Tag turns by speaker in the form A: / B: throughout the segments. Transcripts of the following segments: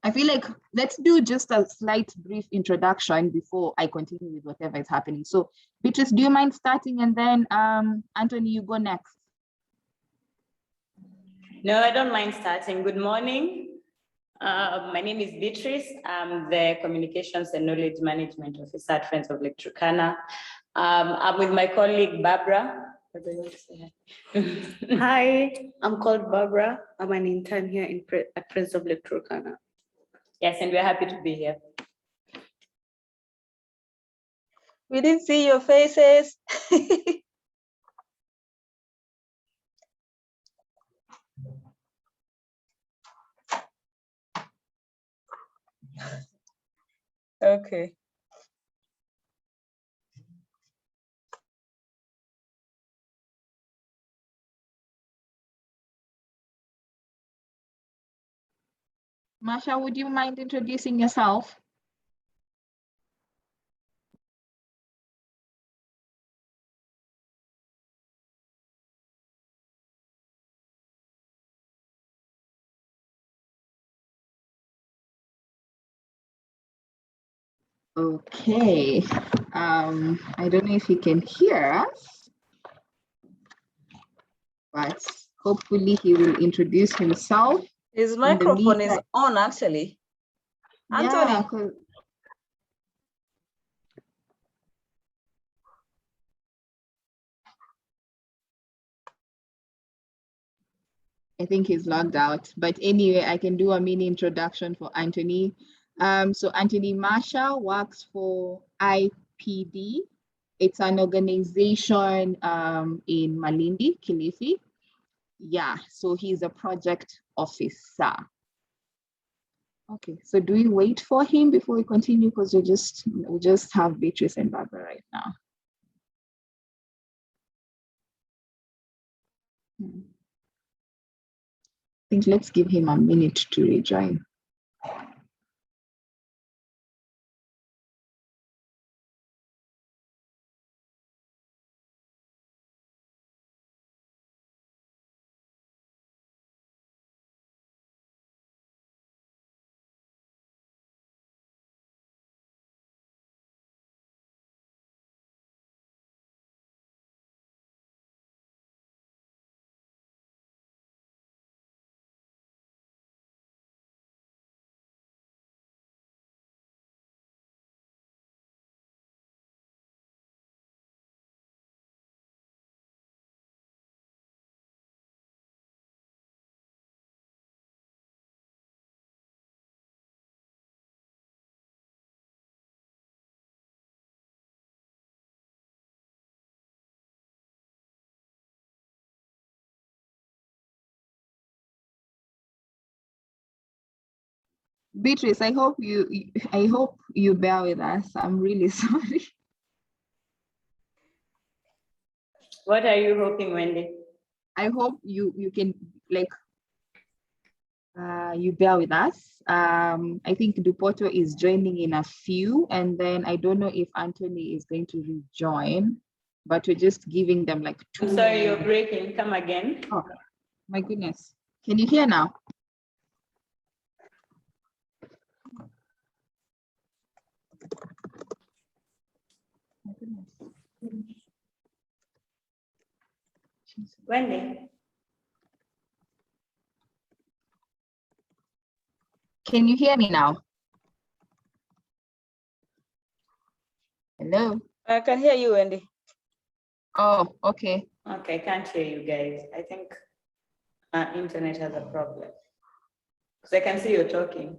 A: I feel like let's do just a slight brief introduction before I continue with whatever is happening. So Beatrice, do you mind starting, and then Anthony, you go next?
B: No, I don't mind starting. Good morning. My name is Beatrice. I'm the Communications and Knowledge Management Officer at Friends of Lake Turkana. I'm with my colleague, Barbara. What do you want to say?
C: Hi, I'm called Barbara. I'm an intern here at Friends of Lake Turkana.
B: Yes, and we're happy to be here.
D: We didn't see your faces. Okay.
A: Masha, would you mind introducing yourself? Okay, I don't know if he can hear us, but hopefully he will introduce himself.
D: His microphone is on, actually. Anthony.
A: Yeah, I think he's logged out, but anyway, I can do a mini introduction for Anthony. So Anthony Masha works for IPD. It's an organization in Malindi, Kilifi. Yeah, so he's a project officer. Okay, so do we wait for him before we continue? Because we just have Beatrice and Barbara right now. I think let's give him a minute to rejoin. Beatrice, I hope you bear with us. I'm really sorry.
B: What are you hoping, Wendy?
A: I hope you can you bear with us. I think Dupoto is joining in a few, and then I don't know if Anthony is going to rejoin, but we're just giving them like 2
B: I'm sorry, you're breaking. Come again.
A: Oh, my goodness. Can you hear now? My goodness.
B: Wendy.
A: Can you hear me now? Hello?
D: I can hear you, Wendy.
A: Oh, okay.
B: Okay, can't hear you guys. I think our internet has a problem. Because I can see you're talking.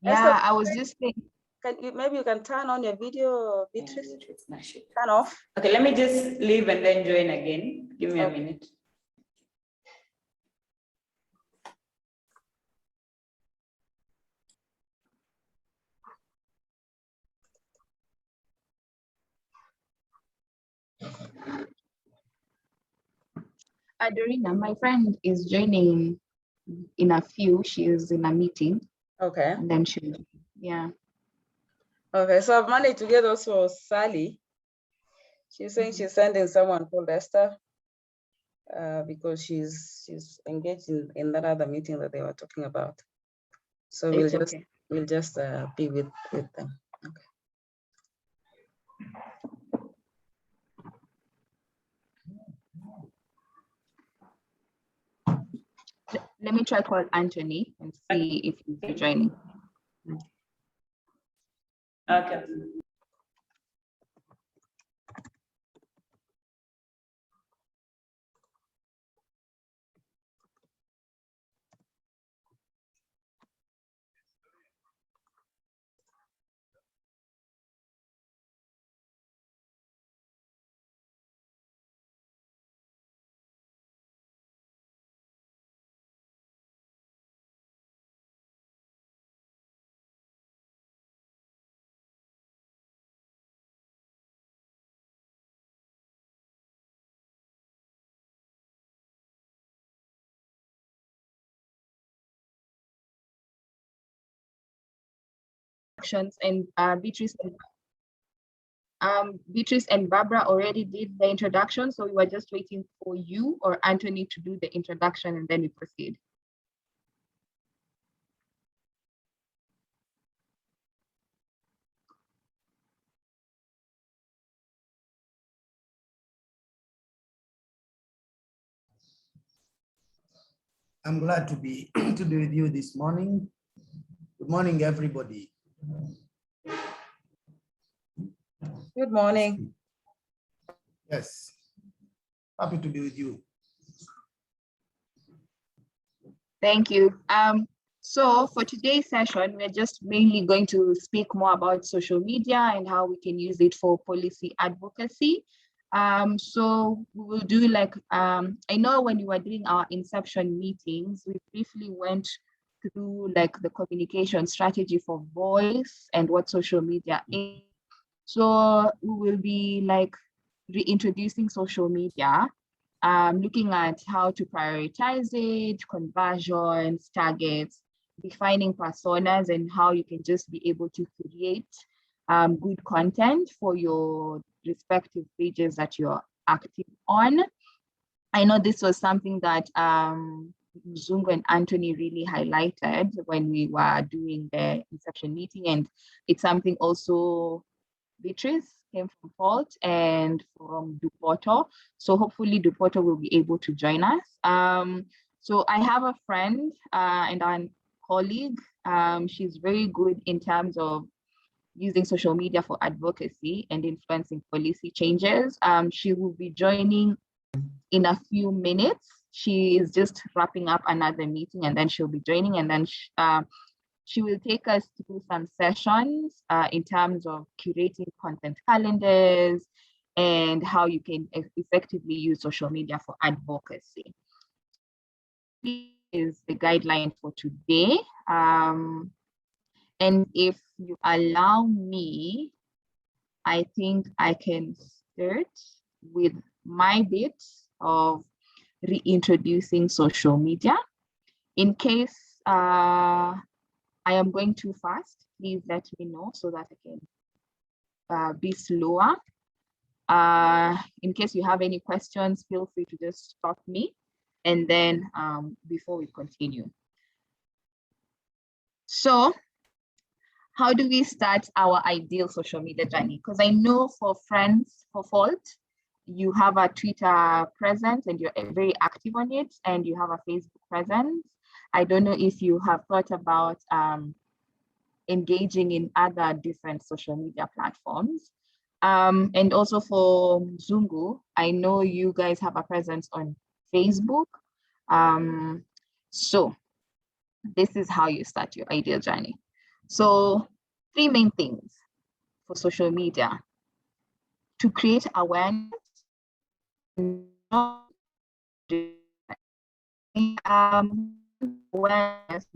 A: Yeah, I was just thinking.
D: Maybe you can turn on your video, Beatrice. Turn off.
B: Okay, let me just leave and then join again. Give me a minute.
A: Dorina, my friend is joining in a few. She is in a meeting.
D: Okay.
A: And then she'll, yeah.
D: Okay, so I've managed to get also Sally. She's saying she's sending someone called Esther because she's engaged in that other meeting that they were talking about. So
A: It's okay.
D: we'll just be with them. Okay.
A: Let me try call Anthony and see if he's joining.
B: Okay.
A: And Beatrice and Barbara already did the introduction, so we were just waiting for you or Anthony to do the introduction and then we proceed.
E: I'm glad to be with you this morning. Good morning, everybody.
D: Good morning.
E: Yes, happy to be with you.
A: Thank you. So for today's session, we're just mainly going to speak more about social media and how we can use it for policy advocacy. So we will do like, I know when we were doing our inception meetings, we briefly went through like the communication strategy for voice and what social media is. So we will be like reintroducing social media, looking at how to prioritize it, conversions, targets, defining personas, and how you can just be able to create good content for your respective pages that you're active on. I know this was something that Zungu and Anthony really highlighted when we were doing the inception meeting, and it's something also Beatrice came from Fault and from Dupoto. So hopefully Dupoto will be able to join us. So I have a friend and a colleague. She's very good in terms of using social media for advocacy and influencing policy changes. She will be joining in a few minutes. She is just wrapping up another meeting and then she'll be joining, and then she will take us through some sessions in terms of curating content calendars and how you can effectively use social media for advocacy. This is the guideline for today. And if you allow me, I think I can start with my bit of reintroducing social media. In case I am going too fast, please let me know so that I can be slower. In case you have any questions, feel free to just stop me, and then before we continue. So how do we start our ideal social media journey? Because I know for Friends for Fault, you have a Twitter presence and you're very active on it, and you have a Facebook presence. I don't know if you have thought about engaging in other different social media platforms. And also for Zungu, I know you guys have a presence on Facebook. So this is how you start your ideal journey. So 3 main things for social media: to create awareness, awareness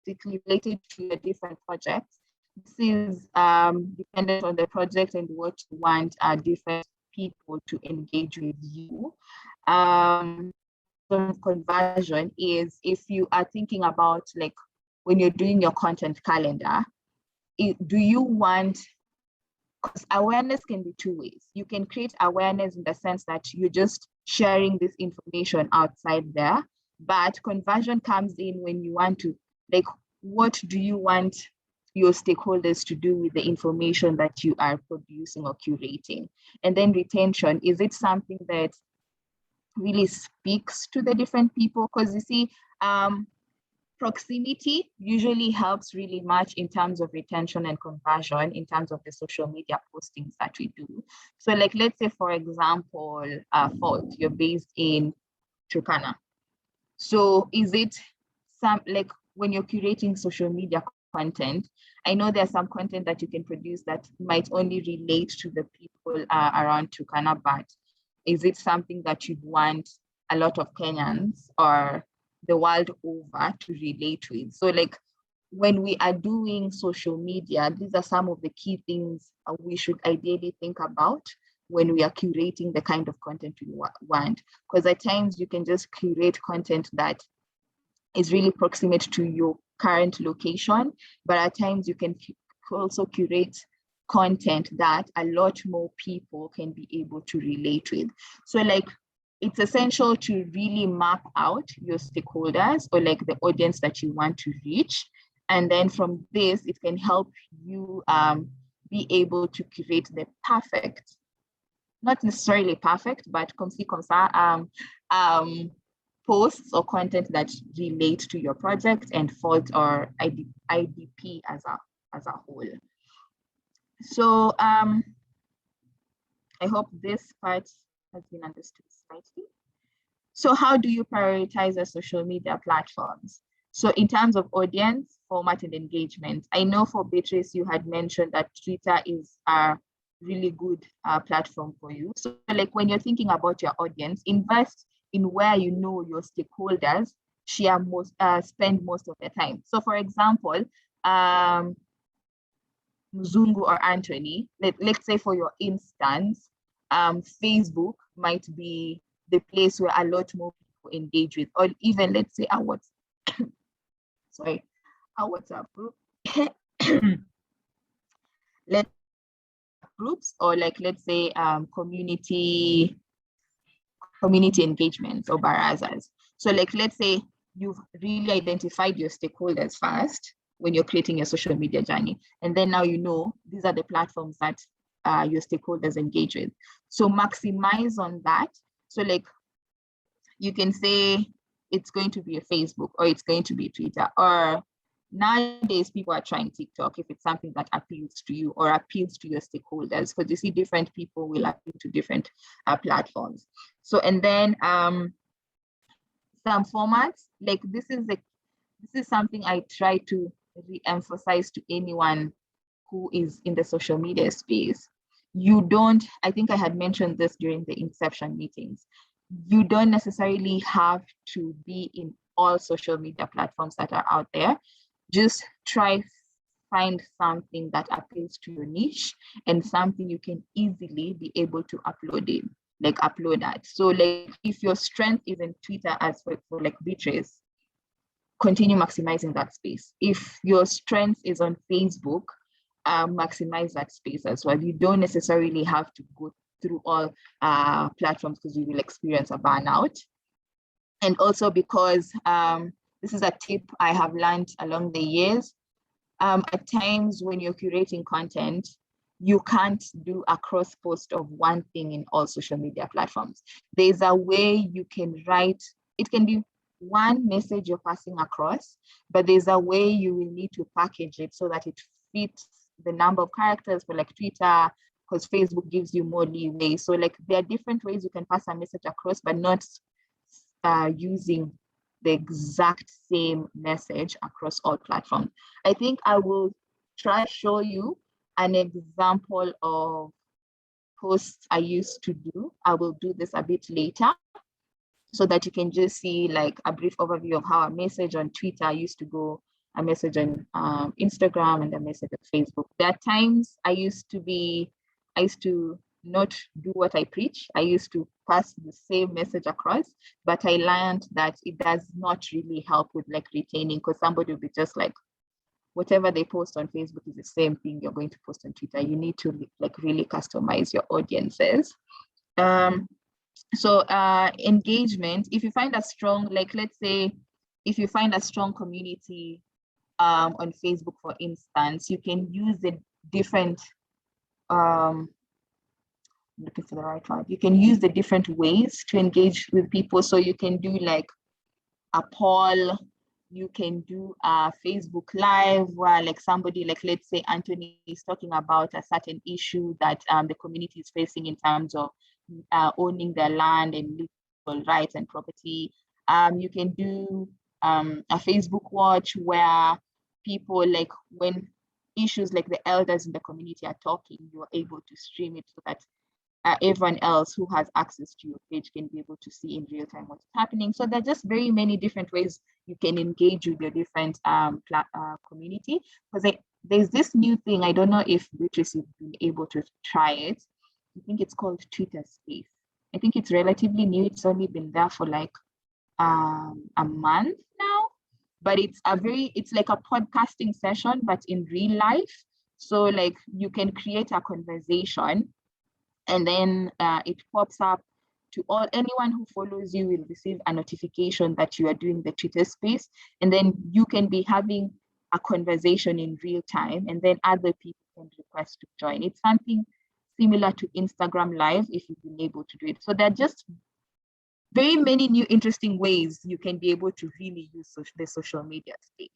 A: particularly related to your different projects. This is dependent on the project and what you want different people to engage with you. Conversion is if you are thinking about, like, when you're doing your content calendar, do you want, because awareness can be 2 ways. You can create awareness in the sense that you're just sharing this information outside there, but conversion comes in when you want to, like, what do you want your stakeholders to do with the information that you are producing or curating? And then retention, is it something that really speaks to the different people? Because you see, proximity usually helps really much in terms of retention and conversion in terms of the social media postings that we do. So like, let's say, for example, Fault, you're based in Turkana. So is it some, like when you're curating social media content, I know there's some content that you can produce that might only relate to the people around Turkana, but is it something that you'd want a lot of Kenyans or the world over to relate with? So like when we are doing social media, these are some of the key things we should ideally think about when we are curating the kind of content we want. Because at times you can just curate content that is really proximate to your current location, but at times you can also curate content that a lot more people can be able to relate with. So like, it's essential to really map out your stakeholders or like the audience that you want to reach. And then from this, it can help you be able to create the perfect, not necessarily perfect, but posts or content that relate to your project and Fault or IDP as a whole. So I hope this part has been understood slightly. So how do you prioritize your social media platforms? So in terms of audience, format, and engagement, I know for Beatrice, you had mentioned that Twitter is a really good platform for you. So like when you're thinking about your audience, invest in where you know your stakeholders spend most of their time. So for example, Mzungu or Anthony, let's say for your instance, Facebook might be the place where a lot more people engage with, or even let's say our WhatsApp group. Groups, or like let's say community engagements or barazas. So like let's say you've really identified your stakeholders first when you're creating your social media journey, and then now you know these are the platforms that your stakeholders engage with. So maximize on that. So like you can say it's going to be a Facebook or it's going to be Twitter, or nowadays people are trying TikTok if it's something that appeals to you or appeals to your stakeholders, because you see different people will appeal to different platforms. So and then some formats, like this is something I try to re-emphasize to anyone who is in the social media space. I think I had mentioned this during the inception meetings, you don't necessarily have to be in all social media platforms that are out there. Just find something that appeals to your niche and something you can easily be able to upload that. So like if your strength is in Twitter, as for like Beatrice, continue maximizing that space. If your strength is on Facebook, maximize that space as well. You don't necessarily have to go through all platforms because you will experience a burnout. And also because this is a tip I have learned along the years, at times when you're curating content, you can't do a cross post of one thing in all social media platforms. There's a way you can write, it can be one message you're passing across, but there's a way you will need to package it so that it fits the number of characters for like Twitter, because Facebook gives you more leeway. So like there are different ways you can pass a message across, but not using the exact same message across all platforms. I think I will try to show you an example of posts I used to do. I will do this a bit later so that you can just see like a brief overview of how a message on Twitter used to go, a message on Instagram, and a message on Facebook. There are times I used to not do what I preach. I used to pass the same message across, but I learned that it does not really help with like retaining, because somebody will be just like, whatever they post on Facebook is the same thing you're going to post on Twitter. You need to like really customize your audiences. So engagement, if you find a strong, like let's say, if you find a strong community on Facebook, for instance, you can use the different, looking for the right word, you can use the different ways to engage with people. So you can do like a poll, you can do a Facebook Live where like somebody, like let's say Anthony is talking about a certain issue that the community is facing in terms of owning their land and legal rights and property. You can do a Facebook Watch where people, like when issues like the elders in the community are talking, you're able to stream it so that everyone else who has access to your page can be able to see in real time what's happening. So there are just very many different ways you can engage with your different community. Because there's this new thing, I don't know if Beatrice you've been able to try it. I think it's called Twitter Space. I think it's relatively new. It's only been there for like a month now, but it's like a podcasting session, but in real life. So like you can create a conversation, and then it pops up to anyone who follows you will receive a notification that you are doing the Twitter Space, and then you can be having a conversation in real time, and then other people can request to join. It's something similar to Instagram Live if you've been able to do it. So there are just very many new interesting ways you can be able to really use the social media space.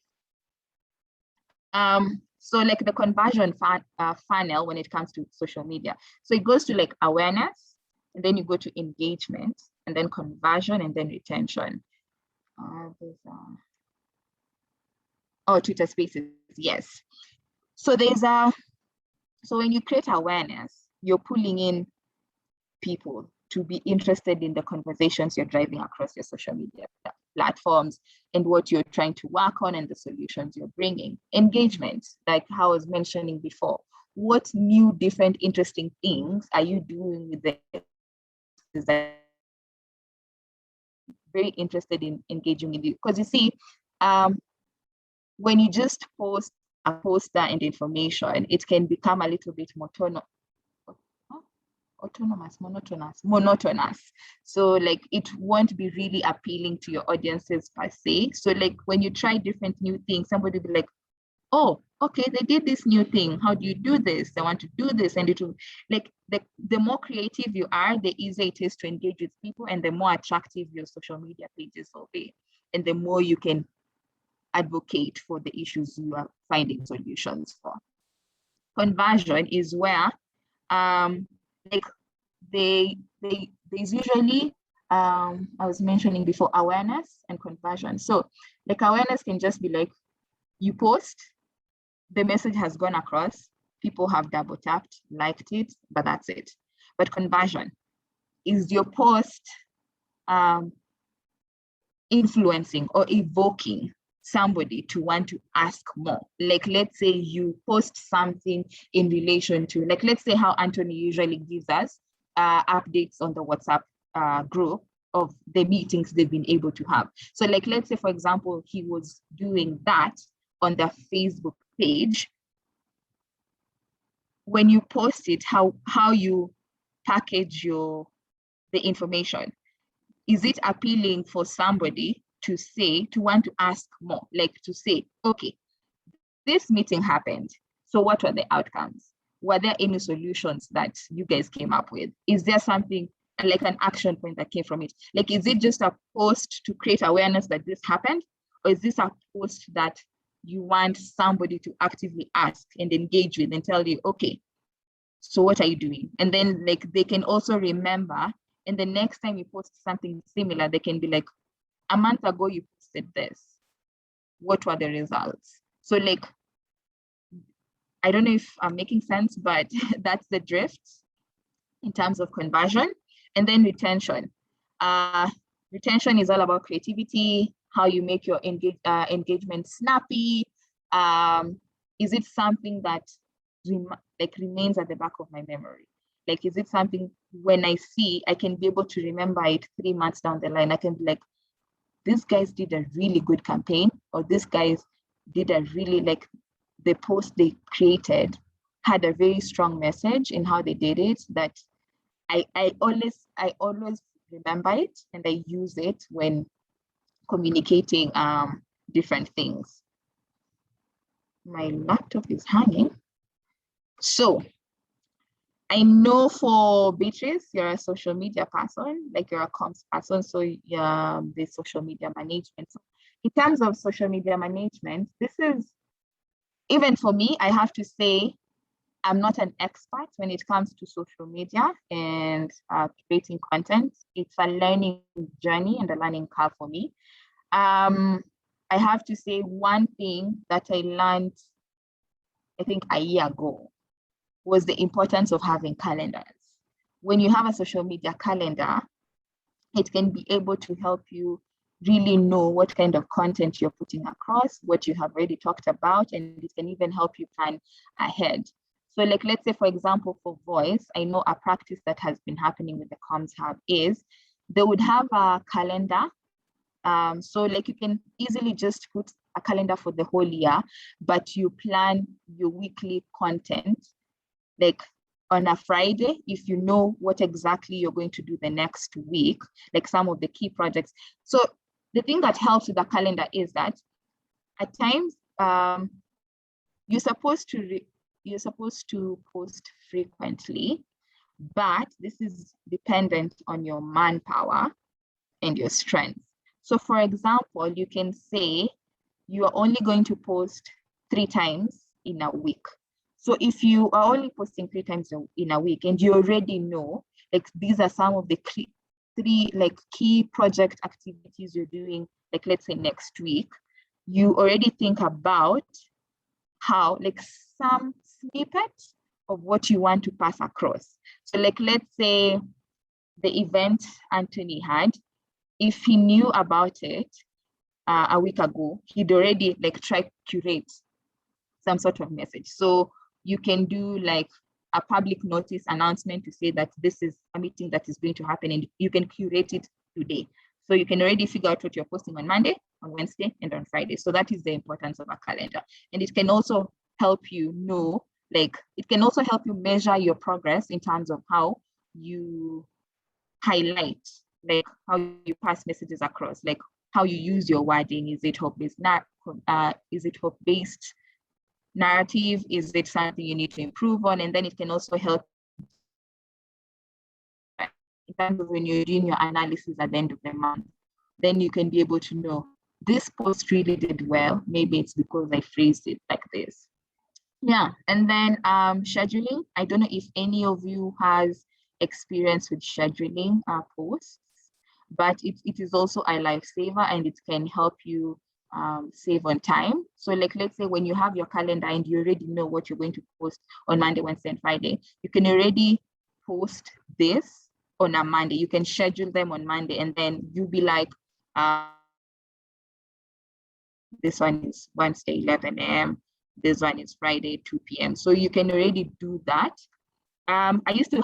A: So like the conversion funnel when it comes to social media. So it goes to like awareness, and then you go to engagement, and then conversion, and then retention. Twitter Spaces, yes. So so when you create awareness, you're pulling in people to be interested in the conversations you're driving across your social media platforms and what you're trying to work on and the solutions you're bringing. Engagement, like how I was mentioning before, what new, different, interesting things are you doing with the that very interested in engaging with you? Because you see, when you just post a poster and information, it can become a little bit monotonous. So like it won't be really appealing to your audiences per se. So like when you try different new things, somebody will be like, oh, okay, they did this new thing. How do you do this? I want to do this. And it will, like the more creative you are, the easier it is to engage with people, and the more attractive your social media pages will be, and the more you can advocate for the issues you are finding solutions for. Conversion is where like there's usually I was mentioning before, awareness and conversion. So like awareness can just be like you post, the message has gone across, people have double tapped, liked it, but that's it. But conversion is your post influencing or evoking somebody to want to ask more. Like let's say you post something in relation to, like let's say how Anthony usually gives us updates on the WhatsApp group of the meetings they've been able to have. So like let's say for example he was doing that on the Facebook page. When you post it, how you package the information, is it appealing for somebody to want to ask more, like to say, okay, this meeting happened, so what were the outcomes? Were there any solutions that you guys came up with? Is there something like an action point that came from it? Like, is it just a post to create awareness that this happened? Or is this a post that you want somebody to actively ask and engage with and tell you, okay, so what are you doing? And then like they can also remember, and the next time you post something similar, they can be like, a month ago you posted this. What were the results? So like, I don't know if I'm making sense, but that's the drift in terms of conversion. And then retention. Retention is all about creativity, how you make your engagement snappy. Is it something that remains at the back of my memory? Like, is it something when I see, I can be able to remember it 3 months down the line? I can be like, these guys did a really good campaign, or these guys did a really, like, the post they created had a very strong message in how they did it, that I always remember it, and I use it when communicating different things. My laptop is hanging. So I know for Beatrice, you're a social media person, like you're a comms person, so yeah, the social media management. So in terms of social media management, this is, even for me, I have to say, I'm not an expert when it comes to social media and creating content. It's a learning journey and a learning curve for me. I have to say one thing that I learned, I think a year ago, was the importance of having calendars. When you have a social media calendar, it can be able to help you really know what kind of content you're putting across, what you have already talked about, and it can even help you plan ahead. So like, let's say, for example, for voice, I know a practice that has been happening with the Comms Hub is they would have a calendar. So like you can easily just put a calendar for the whole year, but you plan your weekly content like on a Friday, if you know what exactly you're going to do the next week, like some of the key projects. So the thing that helps with the calendar is that at times you're supposed to post frequently, but this is dependent on your manpower and your strength. So for example, you can say you are only going to post 3 times in a week. So if you are only posting 3 times in a week and you already know, like these are some of the 3 like key project activities you're doing, like let's say next week, you already think about how, like some snippets of what you want to pass across. So like, let's say the event Anthony had, if he knew about it a week ago, he'd already like tried to curate some sort of message. So you can do like a public notice announcement to say that this is a meeting that is going to happen and you can curate it today. So you can already figure out what you're posting on Monday, on Wednesday, and on Friday. So that is the importance of a calendar. And it can also help you know, like it can also help you measure your progress in terms of how you highlight, like how you pass messages across, like how you use your wording. Is it hope-based? Is it hope-based narrative? Is it something you need to improve on? And then it can also help in terms of when you're doing your analysis at the end of the month. Then you can be able to know this post really did well. Maybe it's because I phrased it like this. Yeah, and then scheduling. I don't know if any of you has experience with scheduling posts, but it is also a lifesaver and it can help you save on time. So like, let's say when you have your calendar and you already know what you're going to post on Monday, Wednesday, and Friday, you can already post this on a Monday. You can schedule them on Monday and then you'll be like, this one is Wednesday, 11 a.m. This one is Friday, 2 p.m. So you can already do that. I used to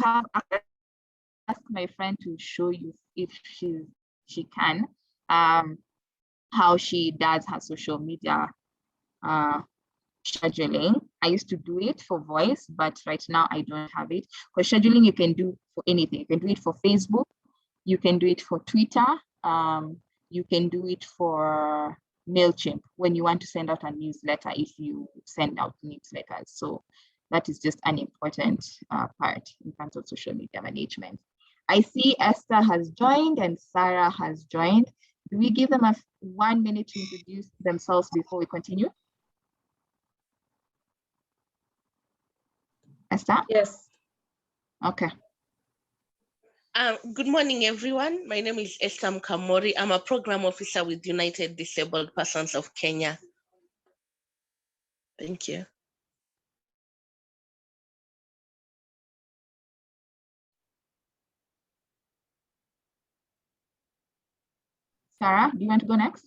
A: ask my friend to show you if she can, how she does her social media scheduling. I used to do it for voice, but right now I don't have it. Because scheduling you can do for anything. You can do it for Facebook, you can do it for Twitter, you can do it for MailChimp when you want to send out a newsletter, if you send out newsletters. So that is just an important part in terms of social media management. I see Esther has joined and Sarah has joined. Do we give them 1 minute to introduce themselves before we continue? Esther?
F: Yes.
A: Okay.
F: Good morning, everyone. My name is Esther Mkamori. I'm a program officer with United Disabled Persons of Kenya. Thank you.
A: Sarah, do you want to go next?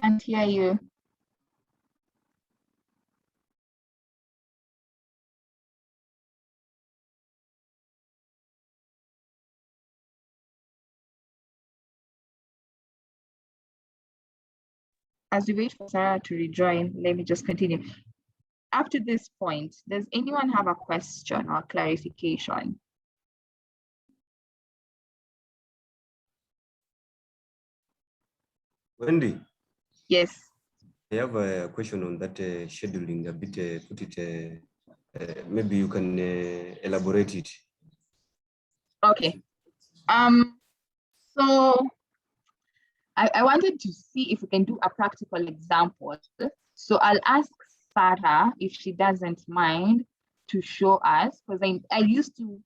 A: Can't hear you. As we wait for Sarah to rejoin, let me just continue. up to this point, does anyone have a question or clarification?
G: Wendy,
A: Yes.
G: I have a question on that scheduling a bit, put it, maybe you can elaborate it.
A: Okay. So I wanted to see if we can do a practical example. So I'll ask Sarah if she doesn't mind to show us, because I used to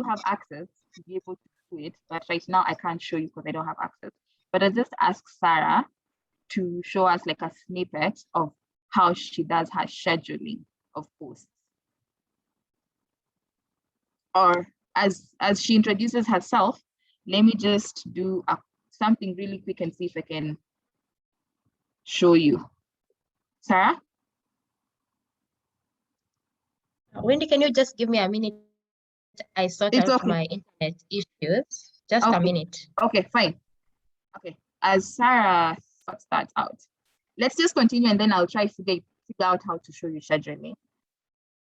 A: have access to be able to do it, but right now I can't show you because I don't have access. But I'll just ask Sarah to show us like a snippet of how she does her scheduling of posts. Or as she introduces herself, let me just do something really quick and see if I can show you. Sarah?
H: Wendy, can you just give me a minute? I sort
A: It's
H: out
A: okay.
H: my internet issues. Just
A: Okay.
H: a minute.
A: Okay, fine. Okay, as Sarah sorts that out, let's just continue and then I'll try to figure out how to show you scheduling.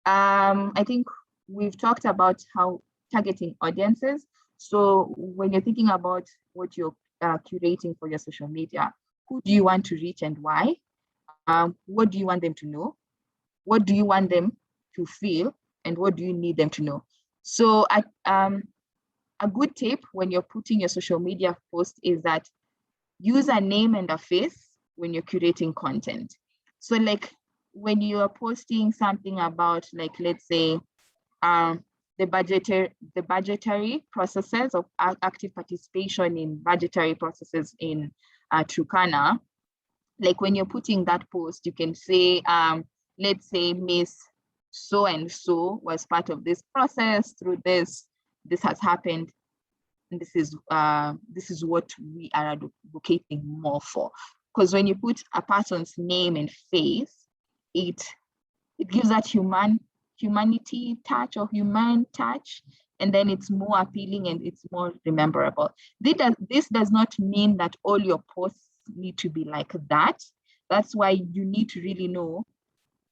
A: I think we've talked about how targeting audiences. So when you're thinking about what you're curating for your social media, who do you want to reach and why? What do you want them to know? What do you want them to feel? And what do you need them to know? So a good tip when you're putting your social media post is that use a name and a face when you're curating content. So like when you are posting something about, like, let's say, the budgetary processes of active participation in budgetary processes in Turkana, like when you're putting that post, you can say, let's say Miss so-and-so was part of this process through this has happened. And this is what we are advocating more for. Because when you put a person's name and face, it gives that humanity touch or human touch, and then it's more appealing and it's more rememberable. This does not mean that all your posts need to be like that. That's why you need to really know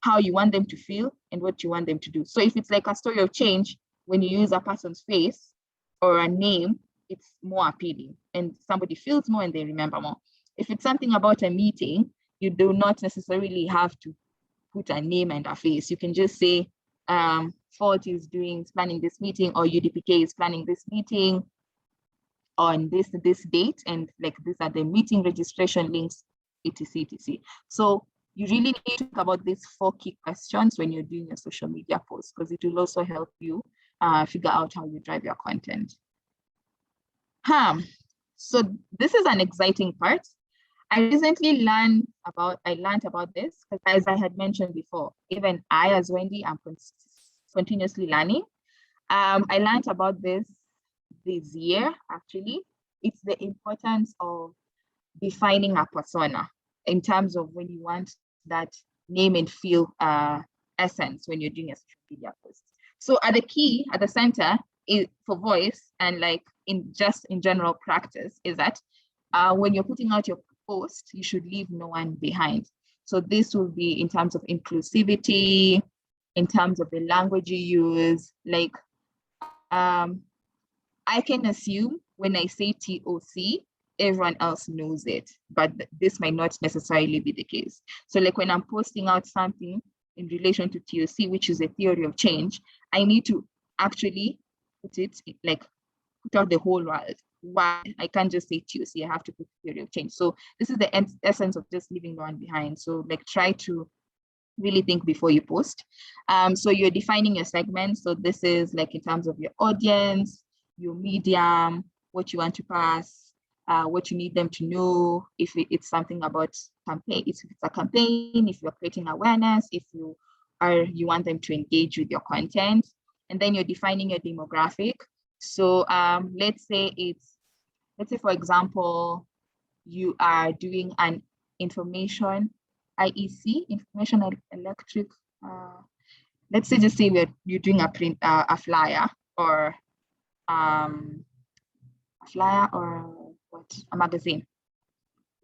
A: how you want them to feel and what you want them to do. So if it's like a story of change, when you use a person's face or a name, it's more appealing and somebody feels more and they remember more. If it's something about a meeting, you do not necessarily have to put a name and a face. You can just say, Fort is planning this meeting, or UDPK is planning this meeting on this date, and like these are the meeting registration links, etc, etc. So you really need to think about these 4 key questions when you're doing your social media posts, because it will also help you figure out how you drive your content. So this is an exciting part. I recently learned about this because, as I had mentioned before, even I, as Wendy, am continuously learning. I learned about this year, actually. It's the importance of defining a persona in terms of when you want that name and feel essence when you're doing a social media post. So at the center is for voice, and like in general practice, is that when you're putting out your post, you should leave no one behind. So this will be in terms of inclusivity, in terms of the language you use. Like I can assume when I say TOC, everyone else knows it, but this might not necessarily be the case. So like when I'm posting out something in relation to TOC, which is a theory of change, I need to actually put it like put out the whole world. Why? I can't just say TOC, I have to put theory of change. So this is the essence of just leaving no one behind. So like try to really think before you post. So you're defining your segments. So this is like in terms of your audience, your medium, what you want to pass, what you need them to know, if it's something about campaign, if it's a campaign, if you're creating awareness, if you want them to engage with your content, and then you're defining your demographic. So let's say for example, you are doing an information IEC, information electric. Let's say you're doing a flyer or a magazine.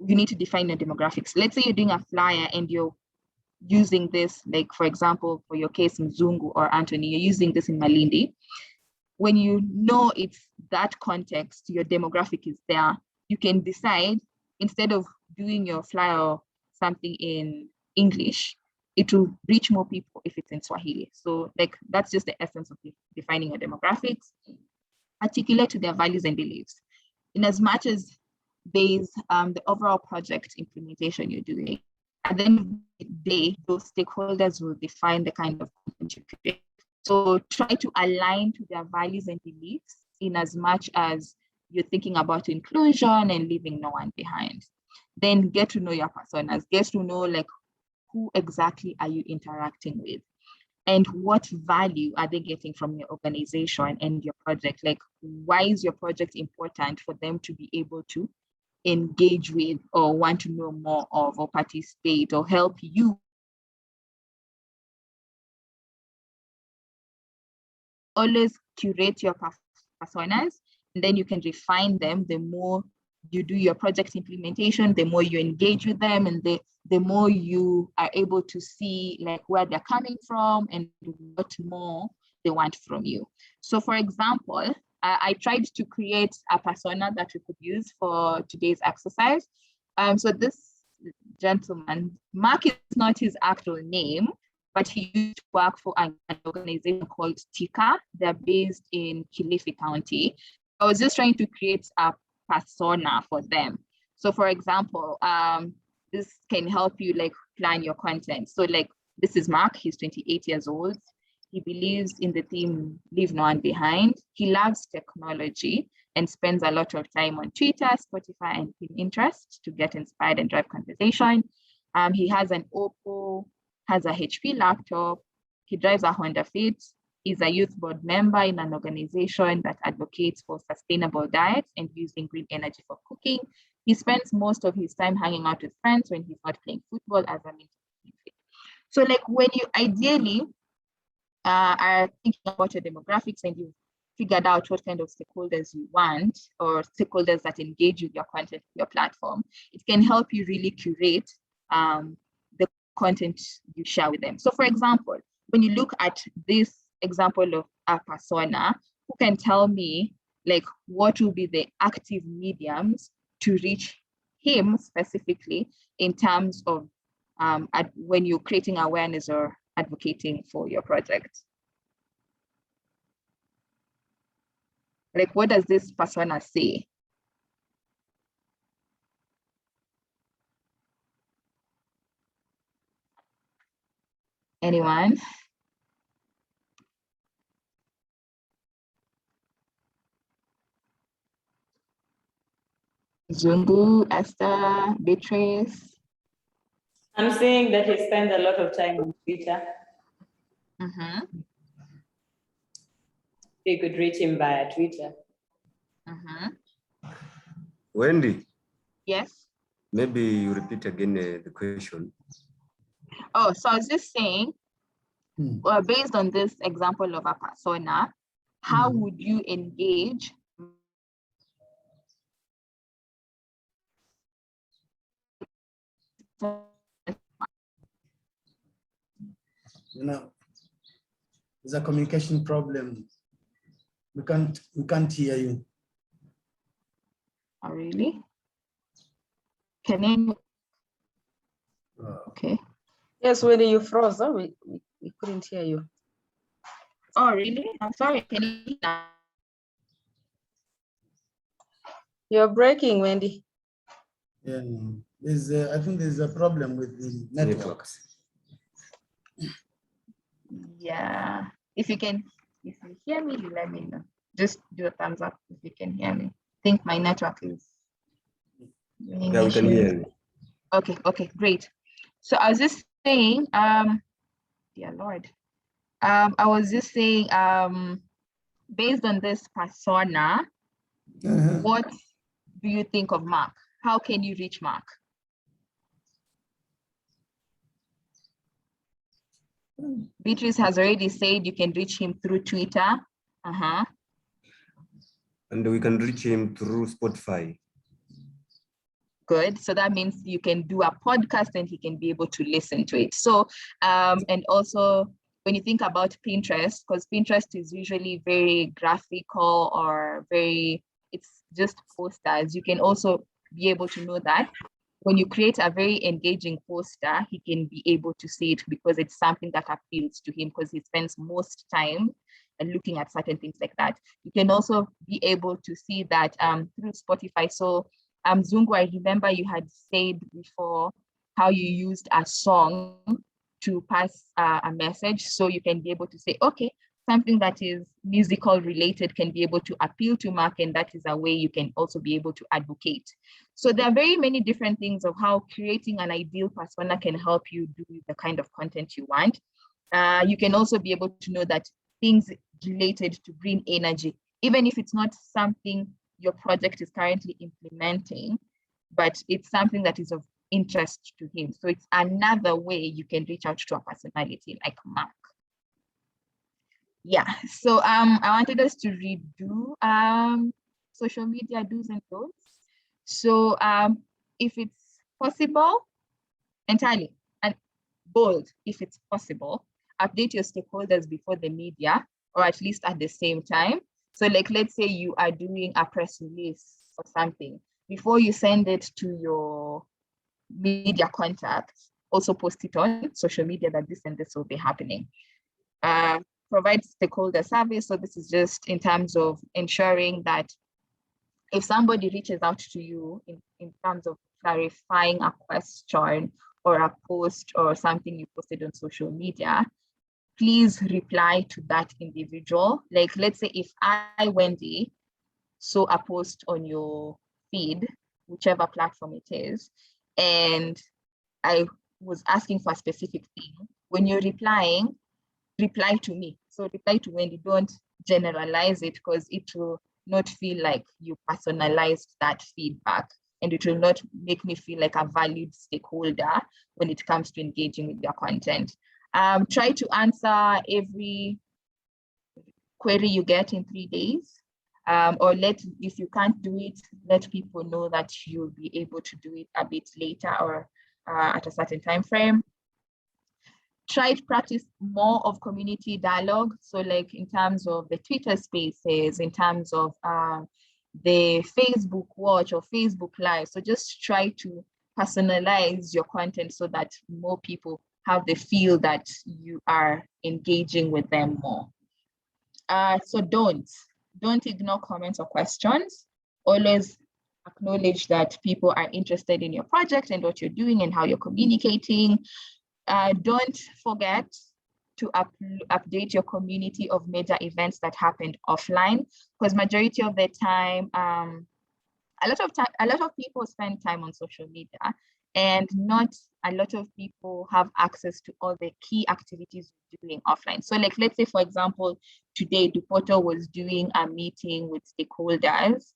A: You need to define your demographics. Let's say you're doing a flyer and you're using this, like for example, for your case, Mzungu or Anthony, you're using this in Malindi. When you know it's that context, your demographic is there, you can decide, instead of doing your flyer or something in English, it will reach more people if it's in Swahili. So like, that's just the essence of defining your demographics. Articulate to their values and beliefs. In as much as there's the overall project implementation you're doing, at the end of the day, those stakeholders will define the kind of content you create. So try to align to their values and beliefs in as much as you're thinking about inclusion and leaving no one behind. Then get to know your personas, get to know like who exactly are you interacting with, and what value are they getting from your organization and your project? Like, why is your project important for them to be able to engage with or want to know more of or participate or help you? Always curate your personas, and then you can refine them. The more you do your project implementation, the more you engage with them, and the more you are able to see like where they're coming from and what more they want from you. So for example, I tried to create a persona that we could use for today's exercise. So this gentleman, Mark is not his actual name, but he used to work for an organization called TICA. They're based in Kilifi County. I was just trying to create a persona for them. So for example, this can help you like plan your content. So like, this is Mark, he's 28 years old. He believes in the theme, leave no one behind. He loves technology and spends a lot of time on Twitter, Spotify, and Pinterest to get inspired and drive conversation. He has an Oppo, has a HP laptop. He drives a Honda Fit. He's a youth board member in an organization that advocates for sustainable diets and using green energy for cooking. He spends most of his time hanging out with friends when he's not playing football, as I mentioned. So like, when you ideally are thinking about your demographics and you've figured out what kind of stakeholders you want, or stakeholders that engage with your content, your platform, it can help you really curate the content you share with them. So for example, when you look at this example of a persona, who can tell me like what will be the active mediums to reach him specifically in terms of when you're creating awareness or advocating for your project? Like, what does this persona say? Anyone? Zungu, Esther, Beatrice.
B: I'm saying that he spends a lot of time on Twitter. You could reach him via Twitter.
G: Wendy,
A: Yes.
G: maybe you repeat again the question.
A: Oh, so I was just saying, well, based on this example of a persona, how would you engage?
E: You know, there's a communication problem. We can't hear you.
A: Oh, really? Can you? Okay.
D: Yes, when you froze, huh? We couldn't hear you.
A: Oh, really? I'm sorry. Can you hear now?
D: You're breaking, Wendy.
E: Yeah, I think there's a problem with the networks.
A: Yeah. If you hear me, you let me know. Just do a thumbs up if you can hear me. I think my network is.
G: Yeah, we can hear you.
A: Okay, great. So I was just saying, dear Lord, I was just saying, based on this persona, what do you think of Mark? How can you reach Mark? Beatrice has already said you can reach him through Twitter.
G: And we can reach him through Spotify.
A: Good. So that means you can do a podcast and he can be able to listen to it. So, and also when you think about Pinterest, because Pinterest is usually very graphical or it's just posters, you can also be able to know that when you create a very engaging poster, he can be able to see it because it's something that appeals to him because he spends most time and looking at certain things like that. You can also be able to see that through Spotify. So Zungu, I remember you had said before how you used a song to pass a message. So you can be able to say, okay, something that is musical related can be able to appeal to Mark, and that is a way you can also be able to advocate. So there are very many different things of how creating an ideal persona can help you do the kind of content you want. You can also be able to know that things related to green energy, even if it's not something your project is currently implementing, but it's something that is of interest to him. So it's another way you can reach out to a personality like Mark. Yeah, so I wanted us to redo social media do's and don'ts. So if it's possible, entirely, and bold, if it's possible, update your stakeholders before the media, or at least at the same time. So like, let's say you are doing a press release or something, before you send it to your media contacts, also post it on social media that this and this will be happening. Provide stakeholder service. So this is just in terms of ensuring that if somebody reaches out to you in terms of clarifying a question or a post or something you posted on social media, please reply to that individual. Like, let's say if I, Wendy, saw a post on your feed, whichever platform it is, and I was asking for a specific thing, when you're replying, reply to me. So reply to Wendy, don't generalize it because it will not feel like you personalized that feedback, and it will not make me feel like a valued stakeholder when it comes to engaging with your content. Try to answer every query you get in 3 days, or if you can't do it, let people know that you'll be able to do it a bit later or at a certain time frame. Try to practice more of community dialogue. So like in terms of the Twitter spaces, in terms of the Facebook watch or Facebook live. So just try to personalize your content so that more people have the feel that you are engaging with them more. So don't ignore comments or questions. Always acknowledge that people are interested in your project and what you're doing and how you're communicating. Don't forget to update your community of major events that happened offline, because majority of the time, a lot of people spend time on social media, and not a lot of people have access to all the key activities we're doing offline. So like, let's say, for example, today, Dupoto was doing a meeting with stakeholders.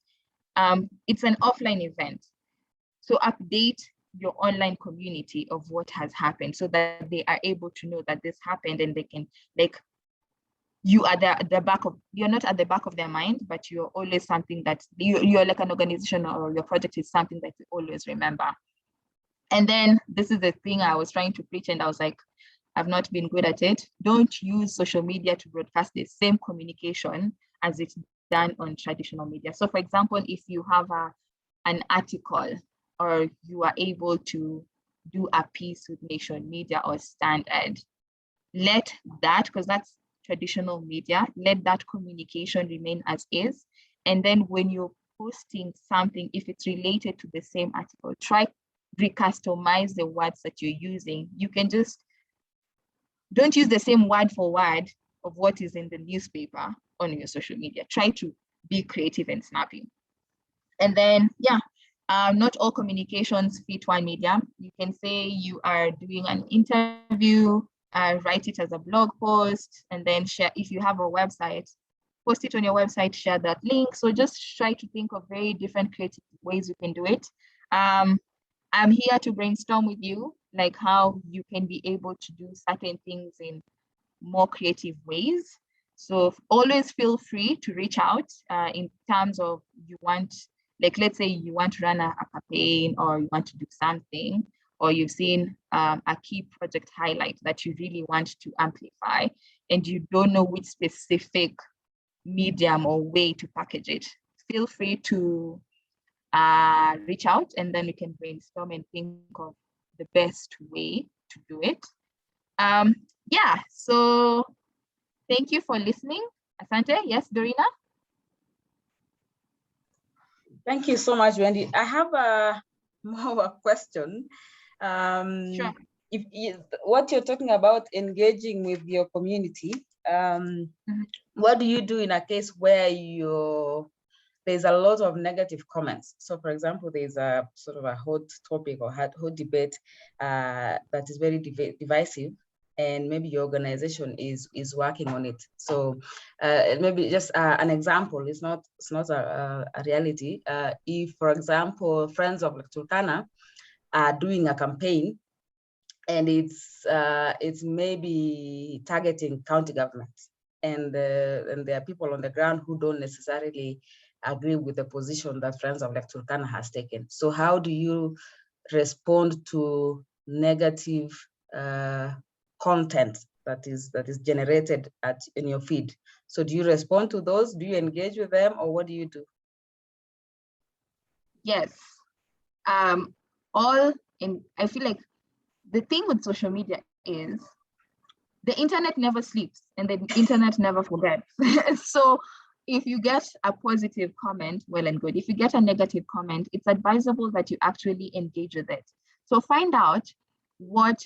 A: It's an offline event. So update your online community of what has happened so that they are able to know that this happened, and they can, like, you are you're not at the back of their mind, but you're always something that you're like an organization, or your project is something that you always remember. And then this is the thing I was trying to preach, and I was like, I've not been good at it. Don't use social media to broadcast the same communication as it's done on traditional media. So for example, if you have an article, or you are able to do a piece with Nation Media or Standard, let that, because that's traditional media, let that communication remain as is. And then when you're posting something, if it's related to the same article, try recustomize the words that you're using. You can just, don't use the same word for word of what is in the newspaper on your social media. Try to be creative and snappy. And then, yeah, not all communications fit one medium. You can say you are doing an interview, write it as a blog post, and then share. If you have a website, post it on your website, share that link. So just try to think of very different creative ways you can do it. I'm here to brainstorm with you, like how you can be able to do certain things in more creative ways. So always feel free to reach out in terms of you want, Like, let's say you want to run a campaign, or you want to do something, or you've seen a key project highlight that you really want to amplify, and you don't know which specific medium or way to package it, feel free to reach out, and then we can brainstorm and think of the best way to do it. Yeah, so thank you for listening. Asante. Yes, Dorina?
D: Thank you so much, Wendy. I have a more of a question.
A: Sure.
D: What you're talking about engaging with your community, what do you do in a case where there's a lot of negative comments? So for example, there's a sort of a hot topic or hot debate that is very divisive, and maybe your organization is working on it. So maybe just an example, it's not a reality. If, for example, Friends of Turkana are doing a campaign, and it's maybe targeting county governments, and there are people on the ground who don't necessarily agree with the position that Friends of Turkana has taken. So how do you respond to negative content that is generated in your feed? So do you respond to those? Do you engage with them, or what do you do?
A: Yes. I feel like the thing with social media is the internet never sleeps, and the internet never forgets. So if you get a positive comment, well and good. If you get a negative comment, it's advisable that you actually engage with it. So find out what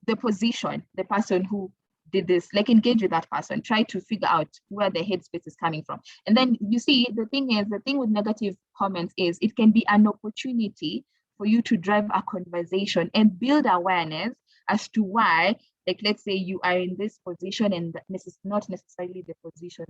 A: the position, the person who did this, like engage with that person, try to figure out where the headspace is coming from. And then you see, the thing with negative comments is it can be an opportunity for you to drive a conversation and build awareness as to why, like, let's say you are in this position and this is not necessarily the position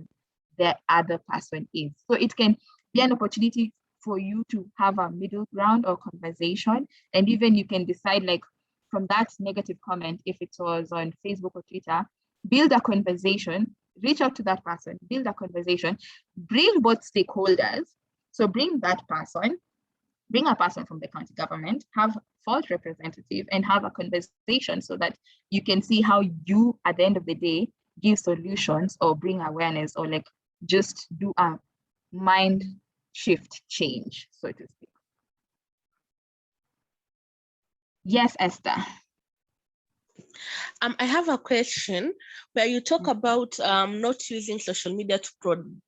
A: the other person is. So it can be an opportunity for you to have a middle ground or conversation. And even you can decide, like, from that negative comment, if it was on Facebook or Twitter, build a conversation, reach out to that person, build a conversation, bring both stakeholders. So bring that person, bring a person from the county government, have fault representative, and have a conversation so that you can see how you, at the end of the day, give solutions or bring awareness, or like just do a mind shift change, so to speak. Yes, Esther.
F: I have a question where you talk about not using social media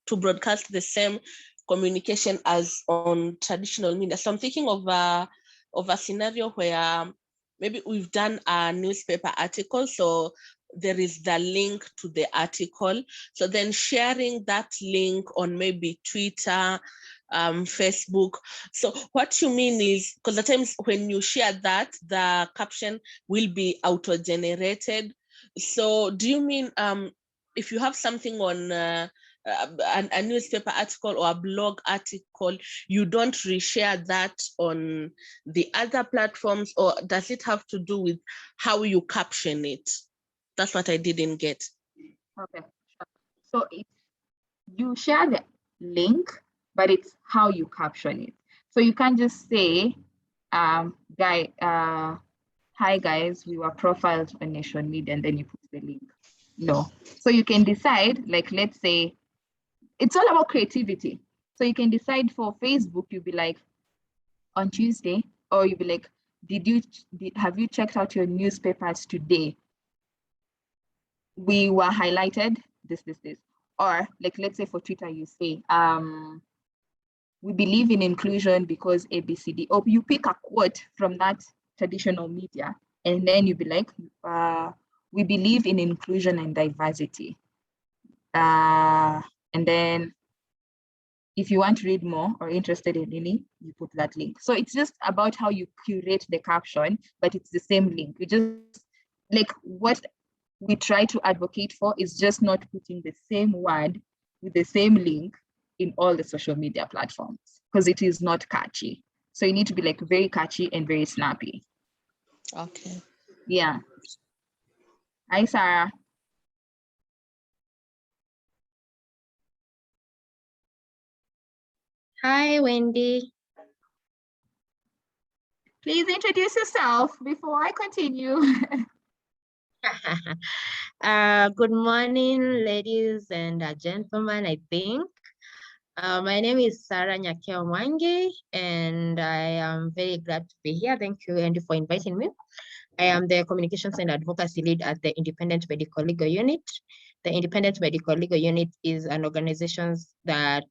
F: to broadcast the same communication as on traditional media. So I'm thinking of a scenario where maybe we've done a newspaper article, so there is the link to the article. So then sharing that link on maybe Twitter, Facebook. So what you mean is, because at times when you share that, the caption will be auto-generated. So do you mean if you have something on a newspaper article or a blog article, you don't reshare that on the other platforms, or does it have to do with how you caption it? That's what I didn't get.
A: Okay, sure. So you share the link, but it's how you caption it. So you can't just say, hi guys, we were profiled on Nation Media, and then you put the link. No. So you can decide, like, let's say, it's all about creativity. So you can decide for Facebook, you'll be like, on Tuesday, or you'll be like, have you checked out your newspapers today? We were highlighted this. Or like, let's say for Twitter, you say, we believe in inclusion because ABCD, or you pick a quote from that traditional media, and then you'll be like, we believe in inclusion and diversity. And then if you want to read more or interested in any, you put that link. So it's just about how you curate the caption, but it's the same link. You just, like, what we try to advocate for is just not putting the same word with the same link in all the social media platforms, because it is not catchy. So you need to be like very catchy and very snappy.
F: Okay.
A: Yeah. Hi, Sarah.
H: Hi, Wendy.
A: Please introduce yourself before I continue.
H: Good morning, ladies and gentlemen, I think. My name is Sarah Nyakeo Mwangi, and I am very glad to be here. Thank you, Andy, for inviting me. I am the Communications and Advocacy Lead at the Independent Medical Legal Unit. The Independent Medical Legal Unit is an organization that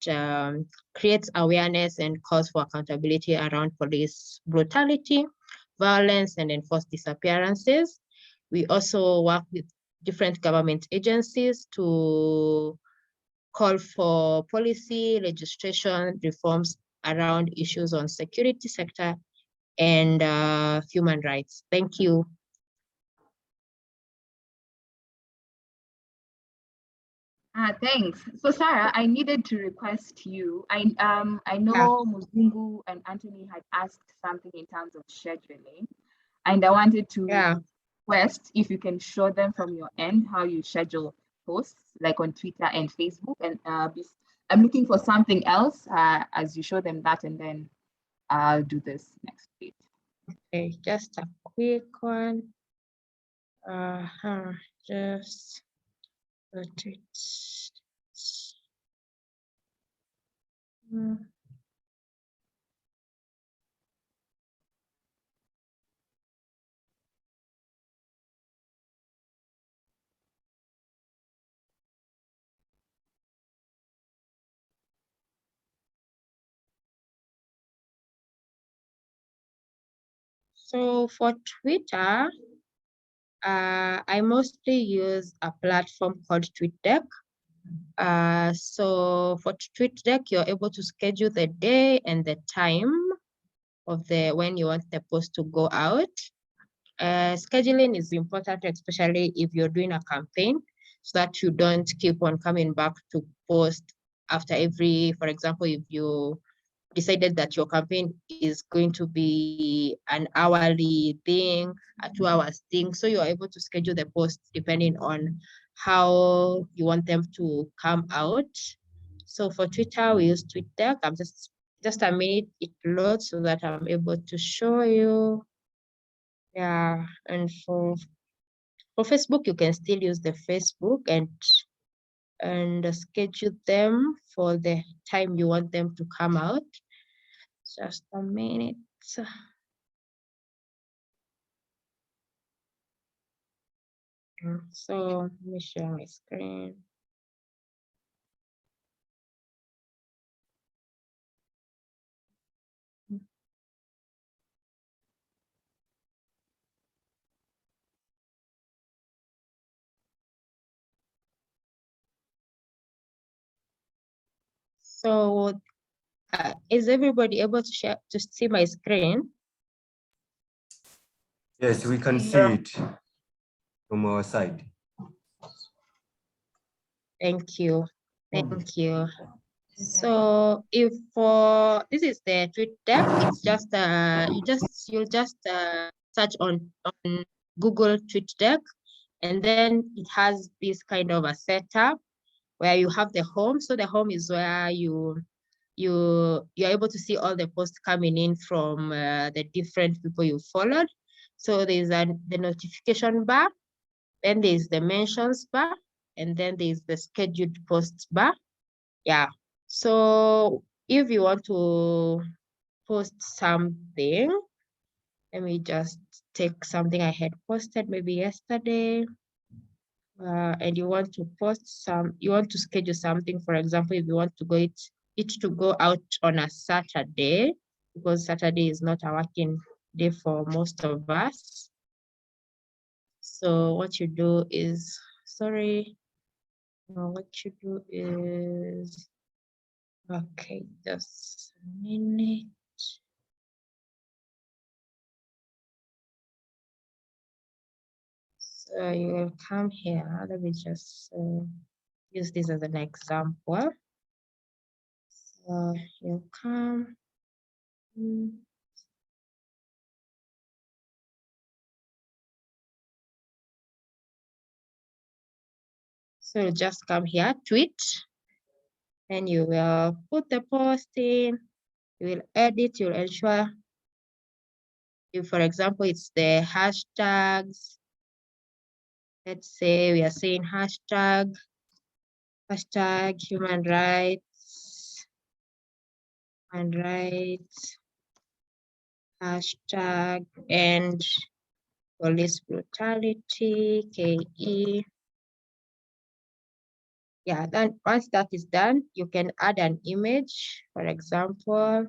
H: creates awareness and calls for accountability around police brutality, violence, and enforced disappearances. We also work with different government agencies to call for policy, legislation, reforms around issues on security sector and human rights. Thank you.
A: Thanks. So Sarah, I needed to request you. I know Muzungu and Anthony had asked something in terms of scheduling, and I wanted to request if you can show them from your end how you schedule posts, like on Twitter and Facebook. And I'm looking for something else as you show them that, and then I'll do this next week.
H: Okay, just a quick one. Just put it. So for Twitter, I mostly use a platform called TweetDeck. So for TweetDeck, you're able to schedule the day and the time of when you want the post to go out. Scheduling is important, especially if you're doing a campaign, so that you don't keep on coming back to post after every, for example, if you decided that your campaign is going to be an hourly thing, a 2 hours thing. So you're able to schedule the posts depending on how you want them to come out. So for Twitter, we use TweetDeck. I'm just a minute, it loads so that I'm able to show you. Yeah, and for Facebook, you can still use the Facebook and schedule them for the time you want them to come out. Just a minute. So let me share my screen. So is everybody able to see my screen?
G: Yes, we can see it from our side.
H: Thank you. Thank you. So if this is the TweetDeck, it's just you'll just search on Google TweetDeck, and then it has this kind of a setup where you have the home. So the home is where you're able to see all the posts coming in from the different people you followed. So there's the notification bar, then there's the mentions bar, and then there's the scheduled posts bar. Yeah. So if you want to post something, let me just take something I had posted maybe yesterday. And you want to you want to schedule something, for example, if you want to it to go out on a Saturday, because Saturday is not a working day for most of us. So what you do is, what you do is, okay, just a minute. So you will come here. Let me just use this as an example. So you come. So just come here, tweet. Then you will put the post in, you will edit, you'll ensure if, for example, it's the hashtags. Let's say we are saying hashtag human rights, hashtag and police brutality, KE. Yeah, then once that is done, you can add an image, for example,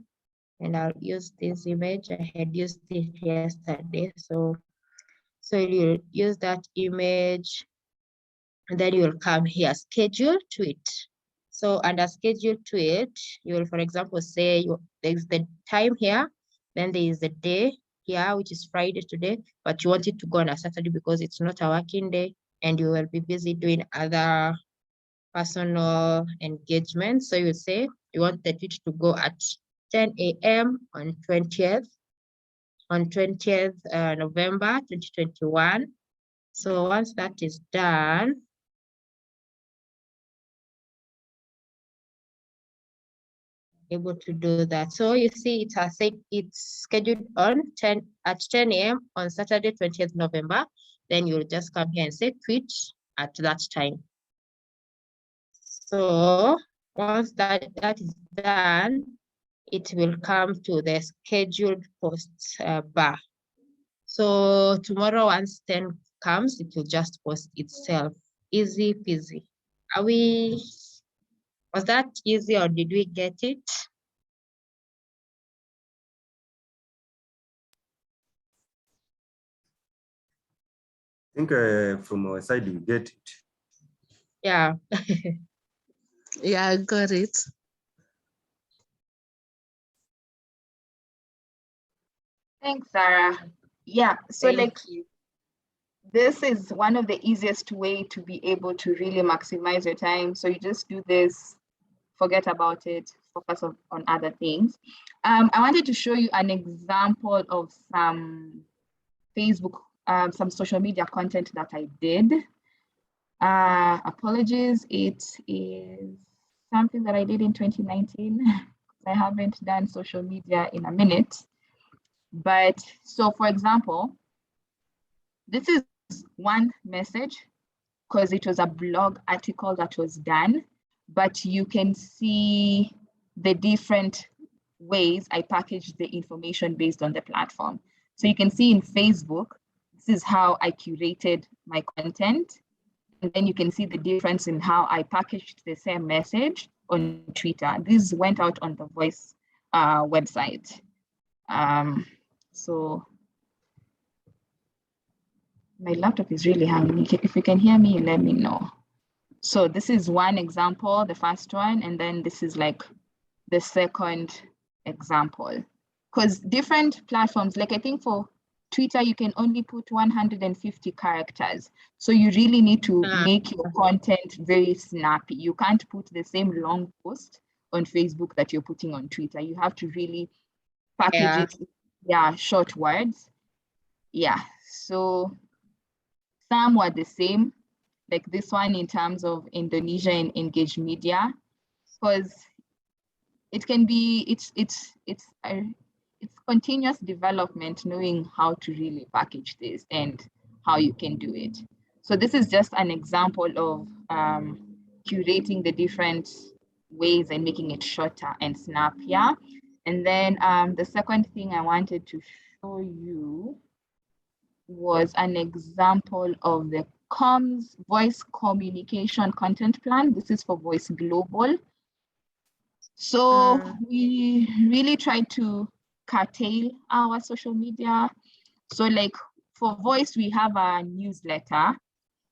H: and I'll use this image. I had used it yesterday. So you use that image, and then you will come here, schedule tweet. So under schedule tweet, you will, for example, say there's the time here, then there is the day here, which is Friday today, but you want it to go on a Saturday because it's not a working day, and you will be busy doing other personal engagement. So you say you want the tweet to go at 10 a.m. on 20th November 2021. So once that is done, able to do that. So you see it has said it's scheduled on 10 a.m. on Saturday 20th November. Then you'll just come here and say tweet at that time. So once that is done, it will come to the scheduled posts bar. So tomorrow, once 10 comes, it will just post itself. Easy peasy. Was that easy or did we get it?
G: I think from our side, we get it.
H: Yeah.
F: Yeah, I got it.
A: Thanks, Sarah. Yeah, so
H: Thank you.
A: this is one of the easiest way to be able to really maximize your time. So you just do this, forget about it, focus on other things. I wanted to show you an example of some Facebook, some social media content that I did. Apologies, it is something that I did in 2019. I haven't done social media in a minute. But so for example, this is one message because it was a blog article that was done, but you can see the different ways I packaged the information based on the platform. So you can see in Facebook, this is how I curated my content. And then you can see the difference in how I packaged the same message on Twitter. This went out on the Voice website. So my laptop is really hanging. If you can hear me, let me know. So this is one example, the first one, and then this is like the second example. Because different platforms, like I think for Twitter, you can only put 150 characters. So you really need to make your content very snappy. You can't put the same long post on Facebook that you're putting on Twitter. You have to really package it. Yeah, short words. Yeah, so some were the same, like this one in terms of Indonesia and engaged media, because it can be, it's continuous development, knowing how to really package this and how you can do it. So this is just an example of curating the different ways and making it shorter and snappier. And then the second thing I wanted to show you was an example of the comms voice communication content plan. This is for Voice Global. So we really try to curtail our social media. So like for Voice, we have a newsletter.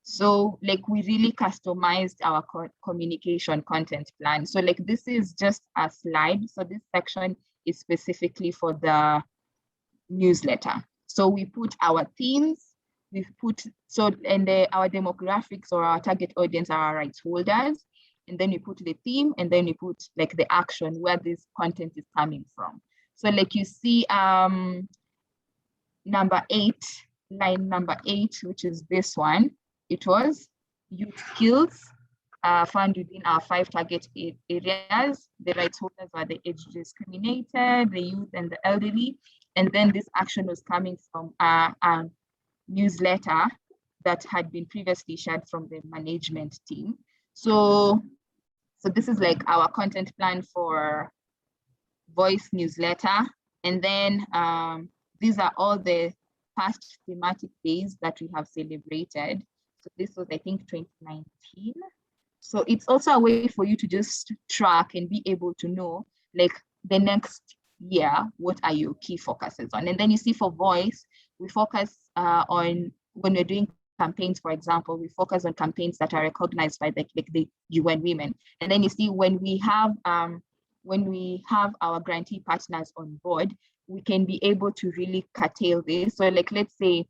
A: So like we really customized our communication content plan. So like this is just a slide. So this section is specifically for the newsletter. So we put our themes, we've put, so, and our demographics or our target audience are our rights holders. And then we put the theme, and then we put like the action where this content is coming from. So like you see line number 8, which is this one, it was youth skills found within our 5 target areas. The rights holders are the age discriminated, the youth and the elderly. And then this action was coming from a newsletter that had been previously shared from the management team. So this is like our content plan for voice newsletter. And then these are all the past thematic days that we have celebrated. So this was, I think, 2019. So it's also a way for you to just track and be able to know, like, the next year, what are your key focuses on? And then you see for voice, we focus on, when we're doing campaigns, for example, we focus on campaigns that are recognized by the UN Women. And then you see when we have our grantee partners on board, we can be able to really curtail this. So like, let's say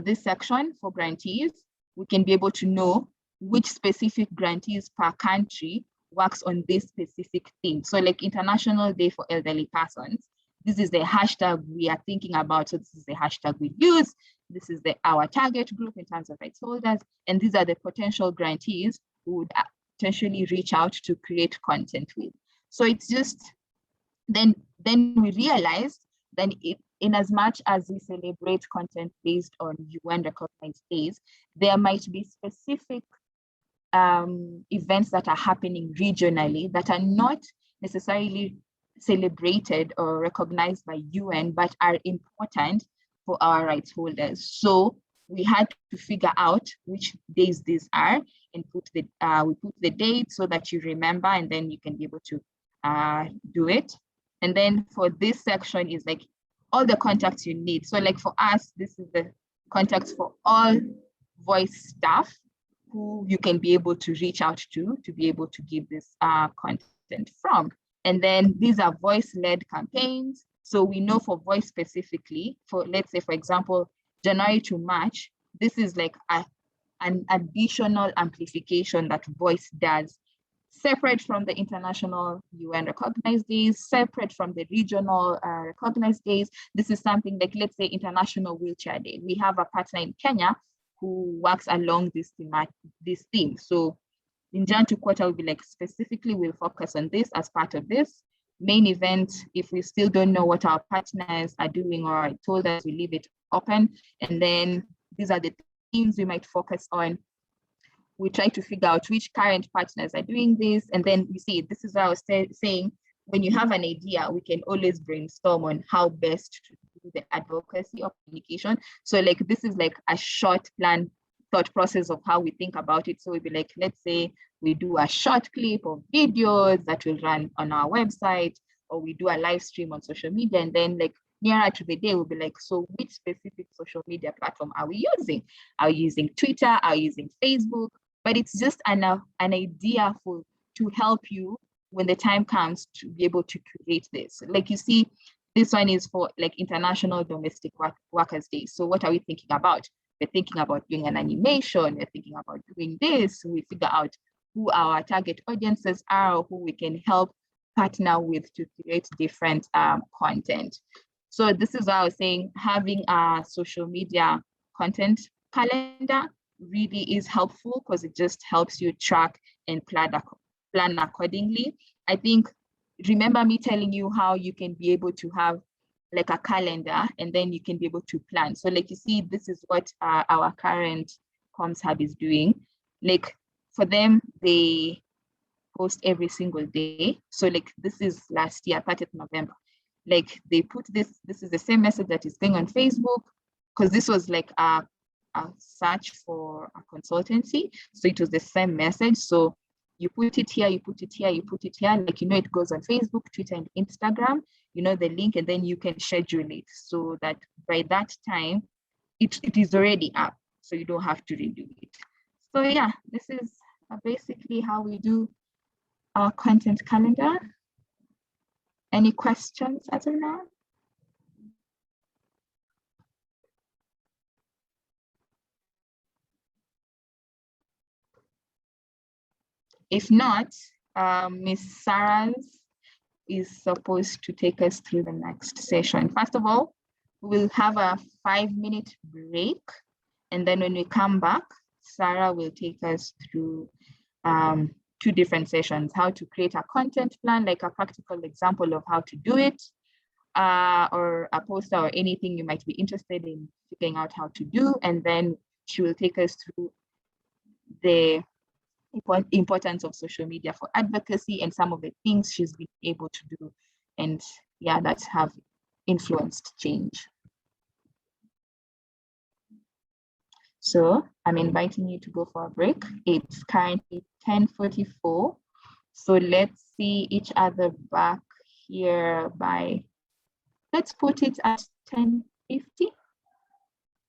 A: this section for grantees, we can be able to know which specific grantees per country works on this specific theme. So like International Day for Elderly Persons, this is the hashtag we are thinking about. So this is the hashtag we use. This is our target group in terms of rights holders. And these are the potential grantees who would potentially reach out to create content with. So it's just, then we realized that in as much as we celebrate content based on UN recognized days, there might be specific events that are happening regionally that are not necessarily celebrated or recognized by UN, but are important for our rights holders. So we had to figure out which days these are and we put the date so that you remember, and then you can be able to do it. And then for this section is like all the contacts you need. So like for us, this is the contacts for all voice staff who you can be able to reach out to be able to give this content from. And then these are voice-led campaigns. So we know for voice specifically, for let's say, for example, January to March, this is like an additional amplification that voice does, separate from the international UN recognized days, separate from the regional recognized days. This is something like, let's say, International Wheelchair Day. We have a partner in Kenya who works along this theme. So in Jan to quarter, we'll be like, specifically, we'll focus on this as part of this main event. If we still don't know what our partners are doing or told us, we leave it open. And then these are the themes we might focus on. We try to figure out which current partners are doing this. And then you see, this is what I was saying, when you have an idea, we can always brainstorm on how best to do the advocacy or communication. So like, this is like a short plan thought process of how we think about it. So we'd be like, let's say we do a short clip of videos that will run on our website, or we do a live stream on social media. And then like nearer to the day, we'll be like, so which specific social media platform are we using? Are we using Twitter? Are we using Facebook? But it's just an idea to help you when the time comes to be able to create this. Like you see, this one is for like International Domestic Workers Day. So what are we thinking about? We're thinking about doing an animation. We're thinking about doing this. We figure out who our target audiences are, or who we can help partner with to create different content. So this is what I was saying, having a social media content calendar really is helpful because it just helps you track and plan accordingly. I think, remember me telling you how you can be able to have like a calendar and then you can be able to plan. So like you see, this is what our current comms hub is doing. Like for them, they post every single day. So like this is last year, 30th November. Like they put this is the same message that is going on Facebook, because this was like a search for a consultancy. So it was the same message. So you put it here, you put it here, you put it here. Like, you know, it goes on Facebook, Twitter, and Instagram, you know, the link, and then you can schedule it so that by that time, it is already up. So you don't have to redo it. So yeah, this is basically how we do our content calendar. Any questions as of now? If not, Ms. Sarah's is supposed to take us through the next session. First of all, we'll have a 5-minute break. And then when we come back, Sarah will take us through two different sessions, how to create a content plan, like a practical example of how to do it, or a poster or anything you might be interested in figuring out how to do. And then she will take us through the importance of social media for advocacy and some of the things she's been able to do. And yeah, that have influenced change. So I'm inviting you to go for a break. It's currently 10:44. So let's see each other back here by, let's put it at 10:50.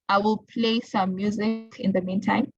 A: I will play some music in the meantime.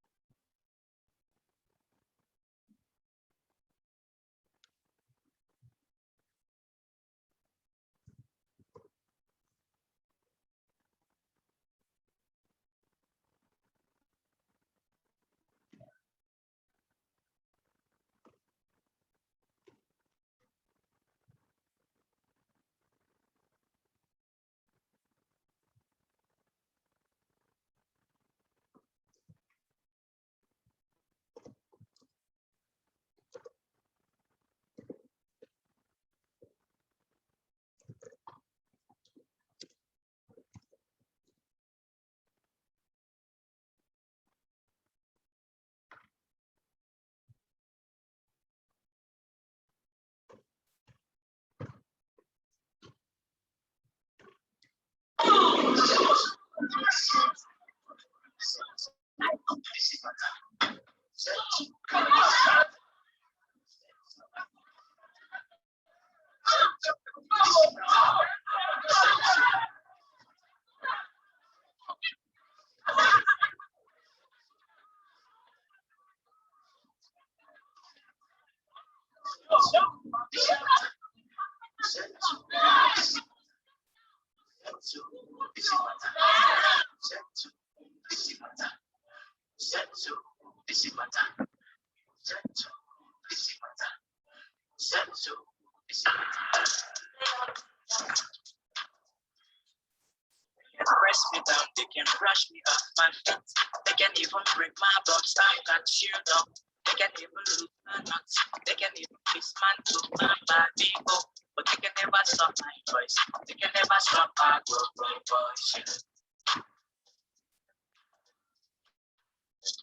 I: Press me down, they can brush me off my feet. They can even break my bones. I got sheer down. They can even lose my nuts. They can even dismantle my body. Oh, but they can never stop my voice. They can never stop my voice.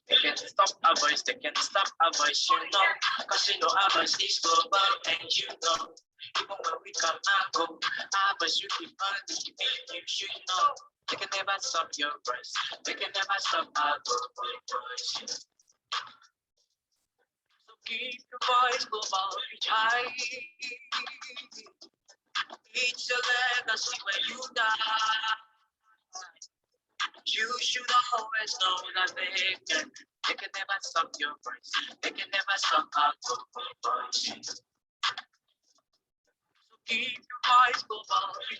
I: They can stop our voice, they can stop our voice, you know. Cause you know our voice is global and you know. Even when we come and go, our voice you keep on leaving, you should know. They can never stop your voice, they can never stop our voice. So keep your voice global, reach high. It's your legacy when you die. You should always know that they can never stop your voice. They can never stop our voice. So keep your voice global. You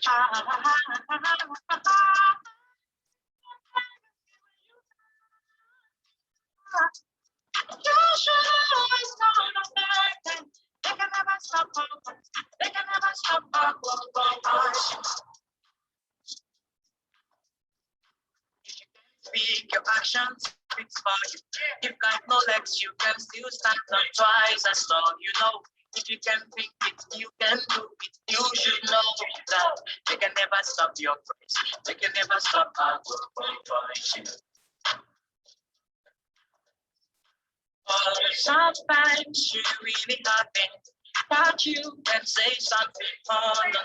I: should always know that they can never stop our voice. They can never stop our voice. Speak your actions, speaks for you. If got no legs, you can still stand on twice as tall, you know. If you can think it, you can do it. You should know that they can never stop your voice. They can never stop our voice. Sometimes you really nothing, but you can say something. Oh, no,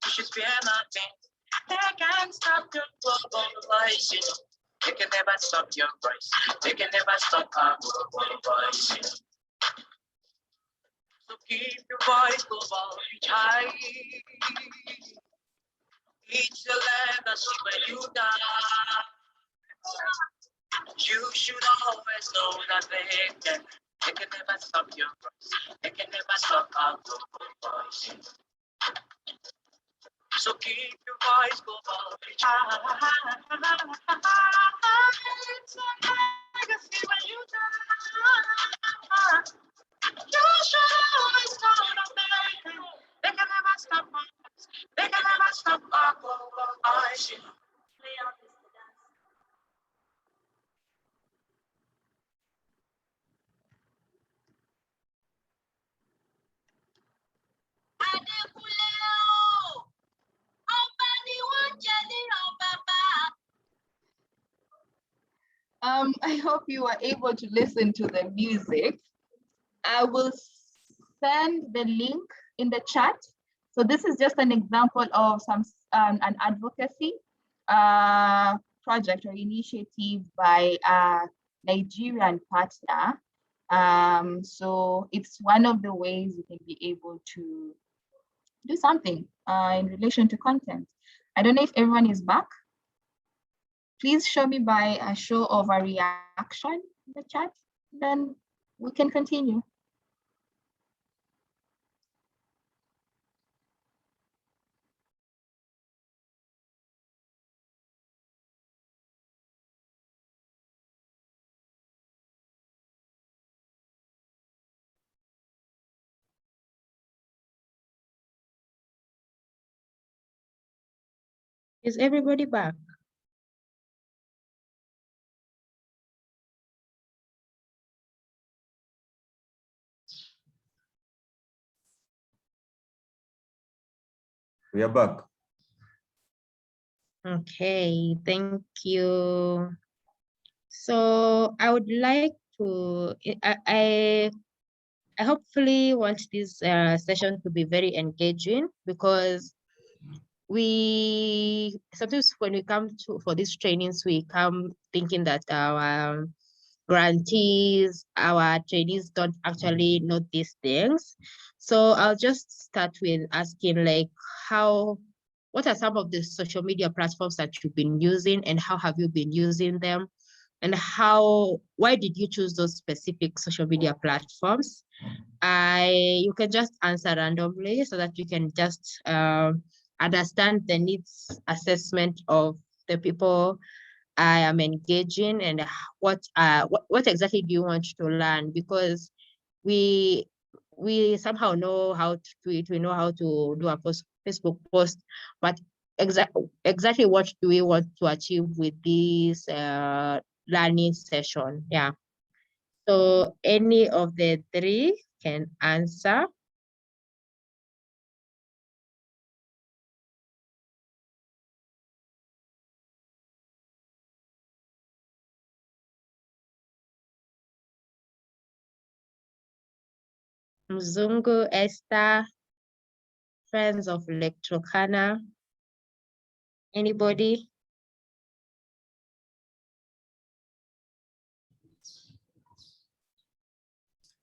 I: you should fear nothing. They can't stop your global voice, you know. They can never stop your voice. They can never stop our voice. So keep your voice global, reach high. It's your legacy when you die. You should always know that they can never stop your voice. They can never stop our voice. So keep your voice global, reach high. It's a legacy when you die. You should always know that they can never stop our voice. They can never stop our voice.
A: I hope you were able to listen to the music. I will send the link in the chat. So this is just an example of an advocacy project or initiative by a Nigerian partner. So it's one of the ways you can be able to do something in relation to content. I don't know if everyone is back. Please show me by a show of a reaction in the chat, then we can continue.
H: Is everybody back?
G: We are back.
H: Okay, thank you. So I would like to, I hopefully want this session to be very engaging, because we sometimes when we come to for these trainings, we come thinking that our grantees, our trainees don't actually know these things. So I'll just start with asking, like, what are some of the social media platforms that you've been using, and how have you been using them? And why did you choose those specific social media platforms? You can just answer randomly so that you can just understand the needs assessment of the people I am engaging, and what exactly do you want to learn? Because we somehow know how to do it, we know how to do a Facebook post, but exactly what do we want to achieve with this learning session? Yeah. So any of the three can answer. Mzungu, Esther, Friends of Electrocana. Anybody?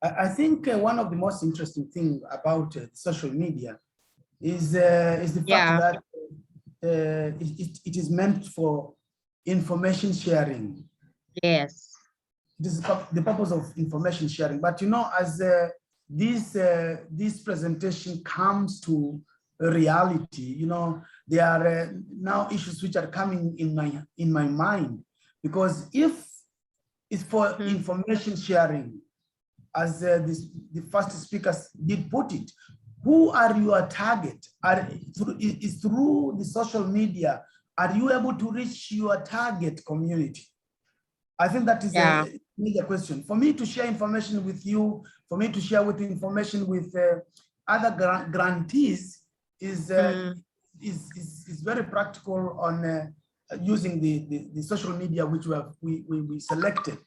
E: I think one of the most interesting thing about social media is the fact that it is meant for information sharing.
H: Yes.
E: It is the purpose of information sharing. But you know, as this presentation comes to reality, you know, there are now issues which are coming in my mind, because if it's for information sharing, as the first speakers did put it, who are your target? Is through the social media, are you able to reach your target community? I think that is a major question. For me to share information with you, for me to share information with other grantees is very practical on using the social media which we selected.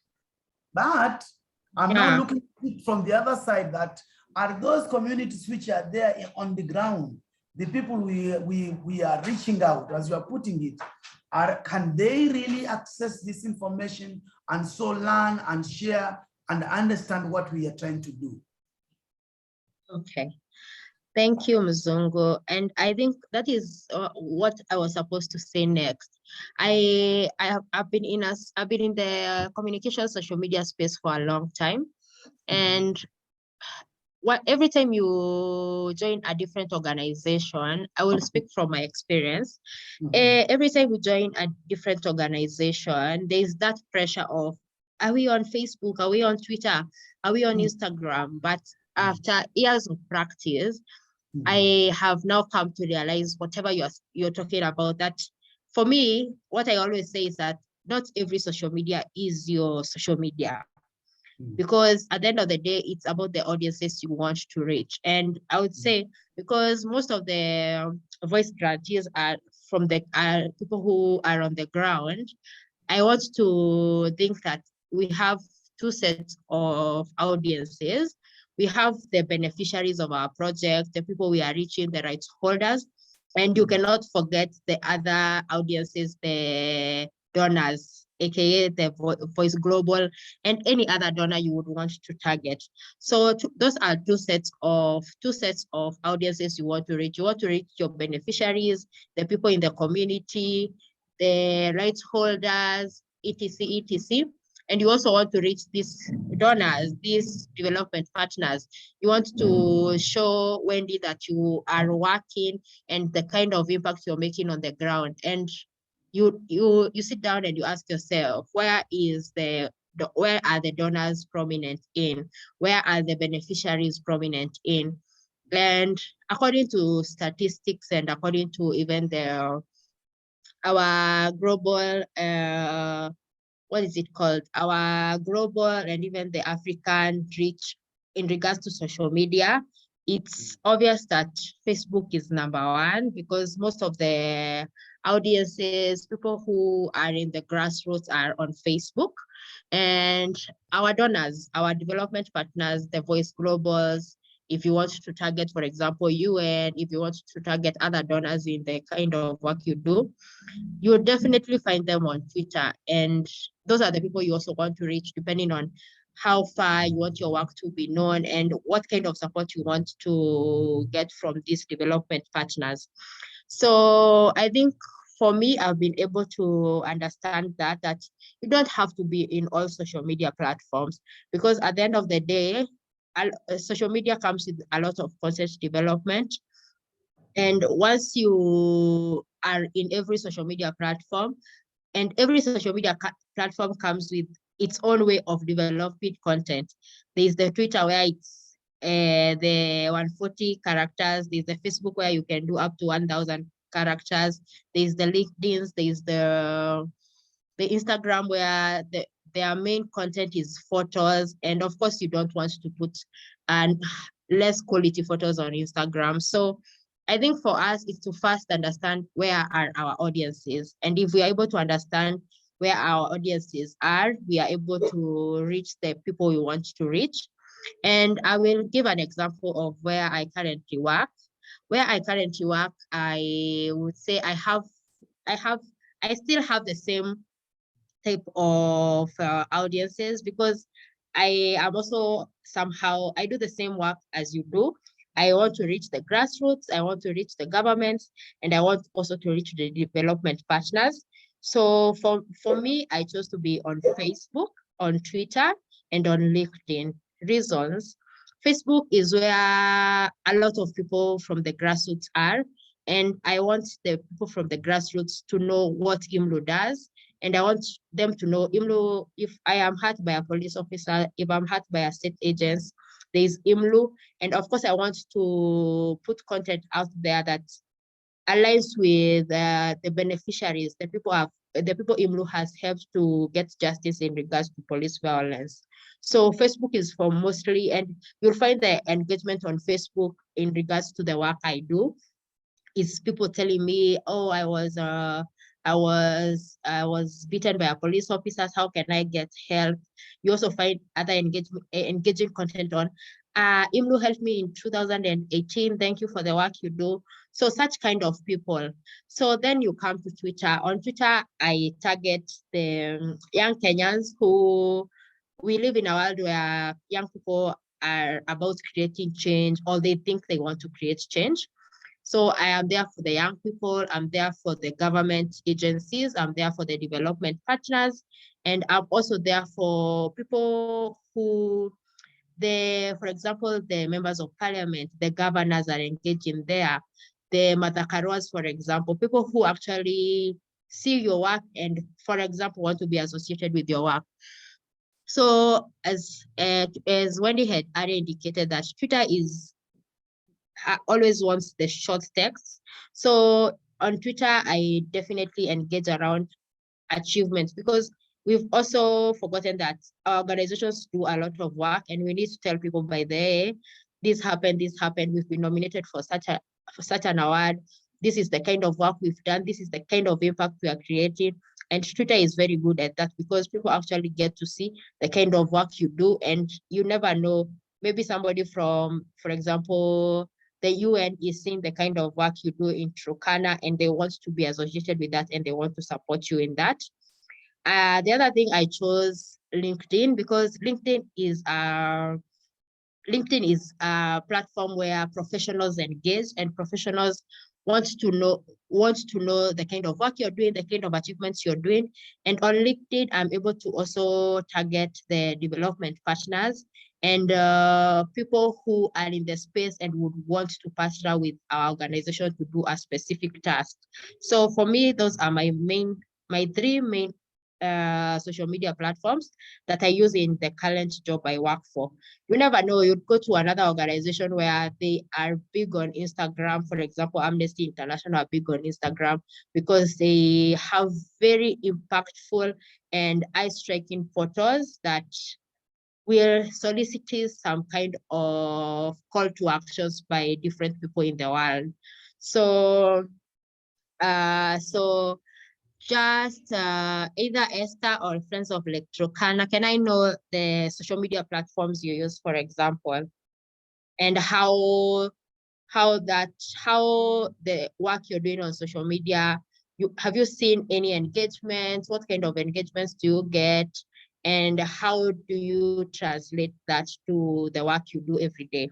E: But I'm now looking at it from the other side, that are those communities which are there on the ground, the people we are reaching out, as you are putting it, can they really access this information and so learn and share and understand what we are trying to do?
H: Okay. Thank you, Mzungu. And I think that is what I was supposed to say next. I've been in the communication social media space for a long time, and every time you join a different organization, I will speak from my experience. Every time you join a different organization, there's that pressure of, are we on Facebook? Are we on Twitter? Are we on Instagram? But after years of practice, I have now come to realize whatever you're talking about, that for me, what I always say is that not every social media is your social media. Because at the end of the day, it's about the audiences you want to reach. And I would say, because most of the voice grantees are from the people who are on the ground, I want to think that we have two sets of audiences. We have the beneficiaries of our project, the people we are reaching, the rights holders, and you cannot forget the other audiences, the donors, aka the Voice Global, and any other donor you would want to target. So those are two sets of audiences you want to reach. You want to reach your beneficiaries, the people in the community, the rights holders, etc., etc. And you also want to reach these donors, these development partners. You want to show Wendy that you are working and the kind of impact you're making on the ground. And you sit down and you ask yourself, where are the donors prominent in? Where are the beneficiaries prominent in? And according to statistics and according to even our global what is it called? Our global and even the African reach in regards to social media, it's obvious that Facebook is #1 because most of the audiences, people who are in the grassroots are on Facebook. And our donors, our development partners, the Voice Globals, if you want to target, for example, UN, if you want to target other donors in the kind of work you do, you'll definitely find them on Twitter. And those are the people you also want to reach, depending on how far you want your work to be known and what kind of support you want to get from these development partners. So I think for me, I've been able to understand that you don't have to be in all social media platforms, because at the end of the day, social media comes with a lot of content development. And once you are in every social media platform, and every social media platform comes with its own way of developing content. There's the Twitter where it's the 140 characters. There's the Facebook where you can do up to 1,000 characters. There's the LinkedIn. There's the Instagram where their main content is photos. And of course, you don't want to put less quality photos on Instagram. So I think for us is to first understand where are our audiences. And if we are able to understand where our audiences are, we are able to reach the people we want to reach. And I will give an example of where I currently work. Where I currently work, I would say I still have the same type of audiences, because I am also somehow, I do the same work as you do. I want to reach the grassroots, I want to reach the government, and I want also to reach the development partners. So for me, I chose to be on Facebook, on Twitter, and on LinkedIn. Reasons: Facebook is where a lot of people from the grassroots are, and I want the people from the grassroots to know what IMLU does. And I want them to know IMLU, if I am hurt by a police officer, if I'm hurt by a state agent, there is IMLU. And of course, I want to put content out there that aligns with the beneficiaries, the people IMLU has helped to get justice in regards to police violence. So Facebook is for mostly, and you'll find the engagement on Facebook in regards to the work I do. It's people telling me, oh, I was beaten by a police officer. How can I get help? You also find other engaging content on IMLU helped me in 2018. Thank you for the work you do. So such kind of people. So then you come to Twitter. On Twitter, I target the young Kenyans who, we live in a world where young people are about creating change, or they think they want to create change. So I am there for the young people, I'm there for the government agencies, I'm there for the development partners, and I'm also there for people who, for example, the members of parliament, the governors are engaging there, the Matakaruas, for example, people who actually see your work and, for example, want to be associated with your work. So as Wendy had already indicated, that Twitter always wants the short text. So on Twitter, I definitely engage around achievements, because we've also forgotten that our organizations do a lot of work, and we need to tell people, by the way, this happened, we've been nominated for such an award. This is the kind of work we've done. This is the kind of impact we are creating. And Twitter is very good at that because people actually get to see the kind of work you do, and you never know, maybe somebody from, for example, the UN is seeing the kind of work you do in Turkana and they want to be associated with that and they want to support you in that. The other thing, I chose LinkedIn because LinkedIn is a platform where professionals engage, and professionals want to know the kind of work you're doing, the kind of achievements you're doing. And on LinkedIn, I'm able to also target the development partners and people who are in the space and would want to partner with our organization to do a specific task. So for me, those are my three main social media platforms that I use in the current job I work for. You never know, you'd go to another organization where they are big on Instagram. For example, Amnesty International are big on Instagram because they have very impactful and eye-striking photos that will solicit some kind of call to actions by different people in the world. So, just either Esther or Friends of Electrocana, can I know the social media platforms you use, for example, and how the work you're doing on social media, have you seen any engagements? What kind of engagements do you get? And how do you translate that to the work you do every day?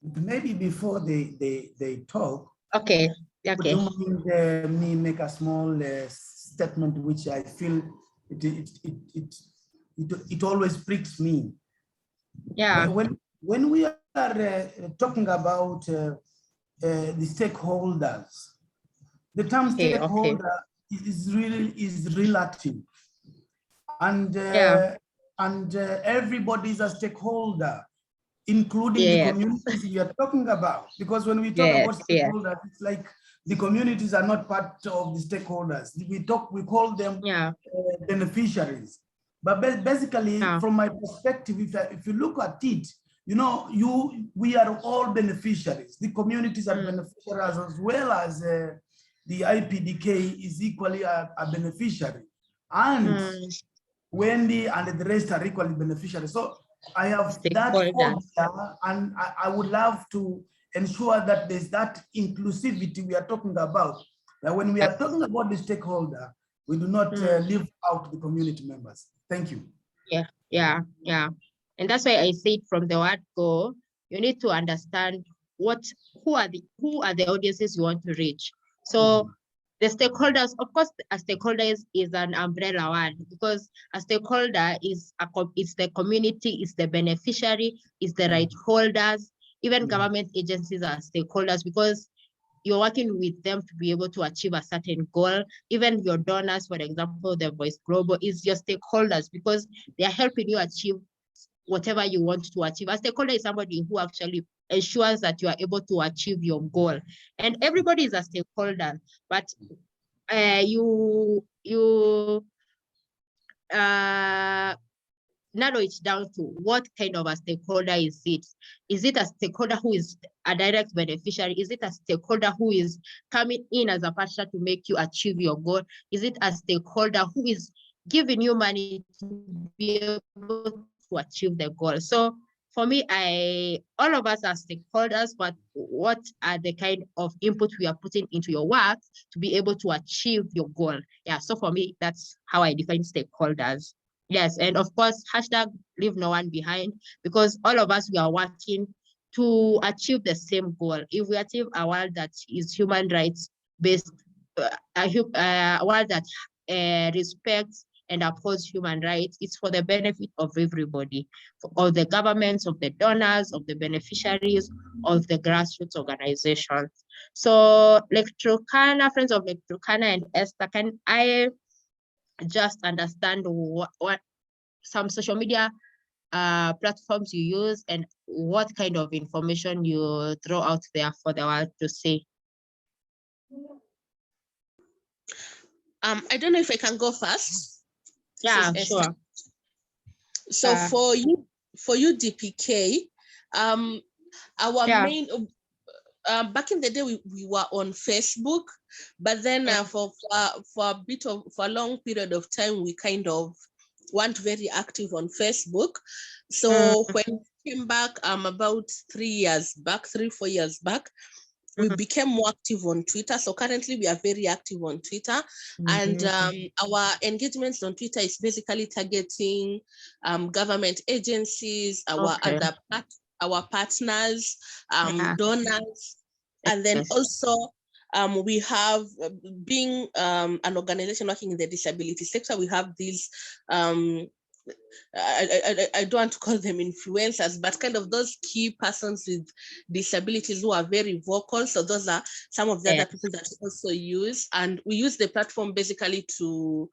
E: Maybe before they talk,
H: okay. Okay.
E: Don't mind me make a small statement which I feel it always pricks me.
H: Yeah.
E: When we are talking about the stakeholders, the term stakeholder is relative, and everybody is a stakeholder, including the communities we are talking about. Because when we talk about stakeholders, it's like the communities are not part of the stakeholders. We call them beneficiaries. But basically, from my perspective, if you look at it, you know, we are all beneficiaries. The communities are beneficiaries, as well as the IPDK is equally a beneficiary. And Wendy and the rest are equally beneficiaries. So I have that formula, and I would love to ensure that there's that inclusivity we are talking about. That when we are talking about the stakeholder, we do not leave out the community members. Thank you.
H: Yeah. And that's why I said from the word go, you need to understand who are the audiences you want to reach. So the stakeholders, of course, a stakeholder is an umbrella word, because a stakeholder is it's the community, it's the beneficiary, it's the right holders. Even government agencies are stakeholders because you're working with them to be able to achieve a certain goal. Even your donors, for example, the Voice Global, is your stakeholders because they are helping you achieve whatever you want to achieve. A stakeholder is somebody who actually ensures that you are able to achieve your goal. And everybody is a stakeholder, but you narrow it down to what kind of a stakeholder is it? Is it a stakeholder who is a direct beneficiary? Is it a stakeholder who is coming in as a partner to make you achieve your goal? Is it a stakeholder who is giving you money to be able to achieve the goal? So for me, all of us are stakeholders, but what are the kind of input we are putting into your work to be able to achieve your goal? Yeah, so for me, that's how I define stakeholders. Yes, and of course, hashtag leave no one behind, because all of us, we are working to achieve the same goal. If we achieve a world that is human rights based, a world that respects and upholds human rights, it's for the benefit of everybody, of the governments, of the donors, of the beneficiaries, of the grassroots organizations. So Electrocana, Friends of Electrocana and Esther, can I just understand what some social media platforms you use and what kind of information you throw out there for the world to see?
F: I don't know if I can go first.
H: Yeah, sure.
F: So for you, DPK, our main back in the day, we were on Facebook, but then for a long period of time, we kind of weren't very active on Facebook. So when we came back, about 4 years back, we became more active on Twitter. So currently we are very active on Twitter, and our engagements on Twitter is basically targeting government agencies, our partners, donors, and then also we have, being an organization working in the disability sector, we have these I don't want to call them influencers, but kind of those key persons with disabilities who are very vocal. So those are some of the other people that we also use. And we use the platform basically to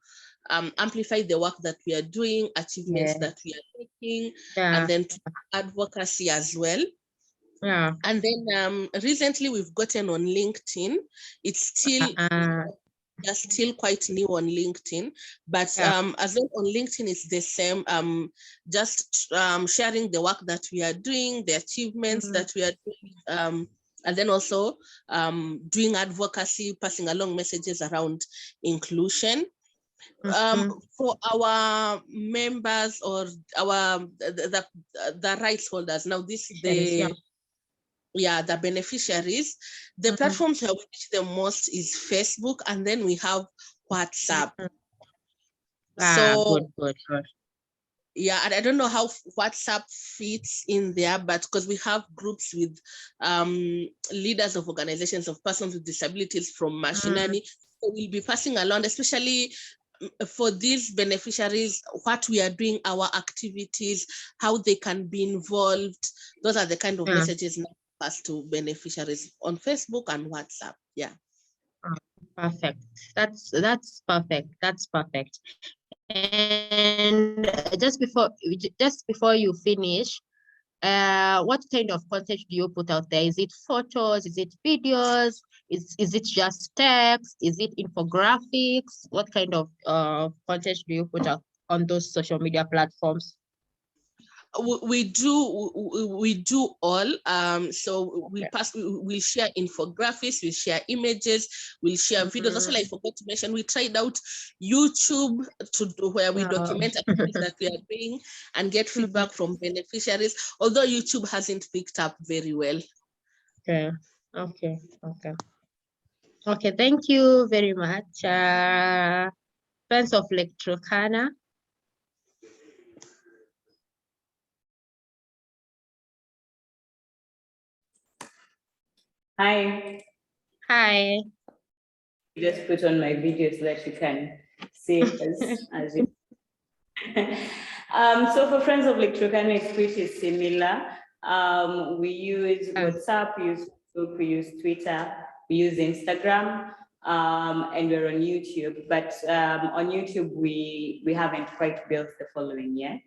F: amplify the work that we are doing, achievements that we are making, and then to advocacy as well. And then recently we've gotten on LinkedIn. It's still they're still quite new on LinkedIn, but as well on LinkedIn, it's the same, just sharing the work that we are doing, the achievements that we are doing, and then also doing advocacy, passing along messages around inclusion. For our members or the rights holders, now this is the beneficiaries, the platforms where we reach the most is Facebook, and then we have WhatsApp. So good. Yeah, and I don't know how WhatsApp fits in there, but because we have groups with leaders of organizations of persons with disabilities from Mashinani, so we'll be passing along, especially for these beneficiaries, what we are doing, our activities, how they can be involved. Those are the kind of messages now passed to beneficiaries on Facebook and WhatsApp. Yeah.
H: Perfect. That's perfect. That's perfect. And just before you finish, what kind of content do you put out there? Is it photos? Is it videos? Is it just text? Is it infographics? What kind of content do you put out on those social media platforms?
F: We do all. So we'll share infographics, we'll share images, we'll share videos. Also, I forgot to mention, we tried out YouTube where we document activities that we are doing and get feedback from beneficiaries, although YouTube hasn't picked up very well.
H: Okay, thank you very much, Friends of Lake Turkana.
B: Hi. Just put on my video so that you can see as you. So for Friends of Lake Turkana, it's pretty similar. We use WhatsApp, we use Facebook, we use Twitter, we use Instagram, and we're on YouTube. But on YouTube, we haven't quite built the following yet.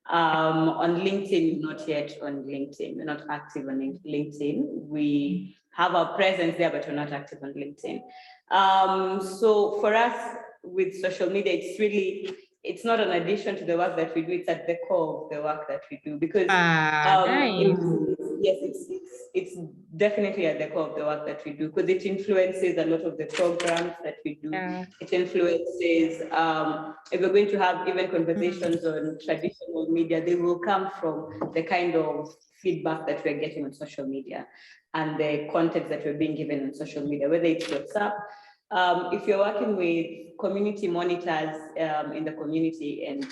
B: On LinkedIn, not yet on LinkedIn. We're not active on LinkedIn. We have our presence there, but we're not active on LinkedIn. So for us with social media, it's not an addition to the work that we do, it's at the core of the work that we do, because it's definitely at the core of the work that we do, because it influences a lot of the programs that we do. It influences, if we're going to have even conversations on traditional media, they will come from the kind of feedback that we're getting on social media and the content that we're being given on social media, whether it's WhatsApp. If you're working with community monitors in the community and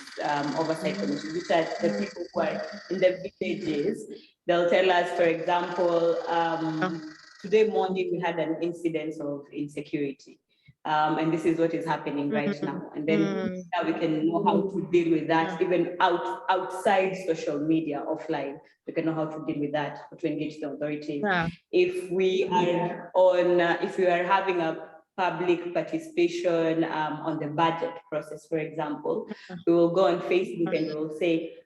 B: oversight committee, which are the people who are in the villages, they'll tell us, for example, today morning we had an incident of insecurity. And this is what is happening right now. And then now we can know how to deal with that, even outside social media, offline. We can know how to deal with that, how to engage the authorities. If we are having a public participation on the budget process, for example, we will go on Facebook and we will say,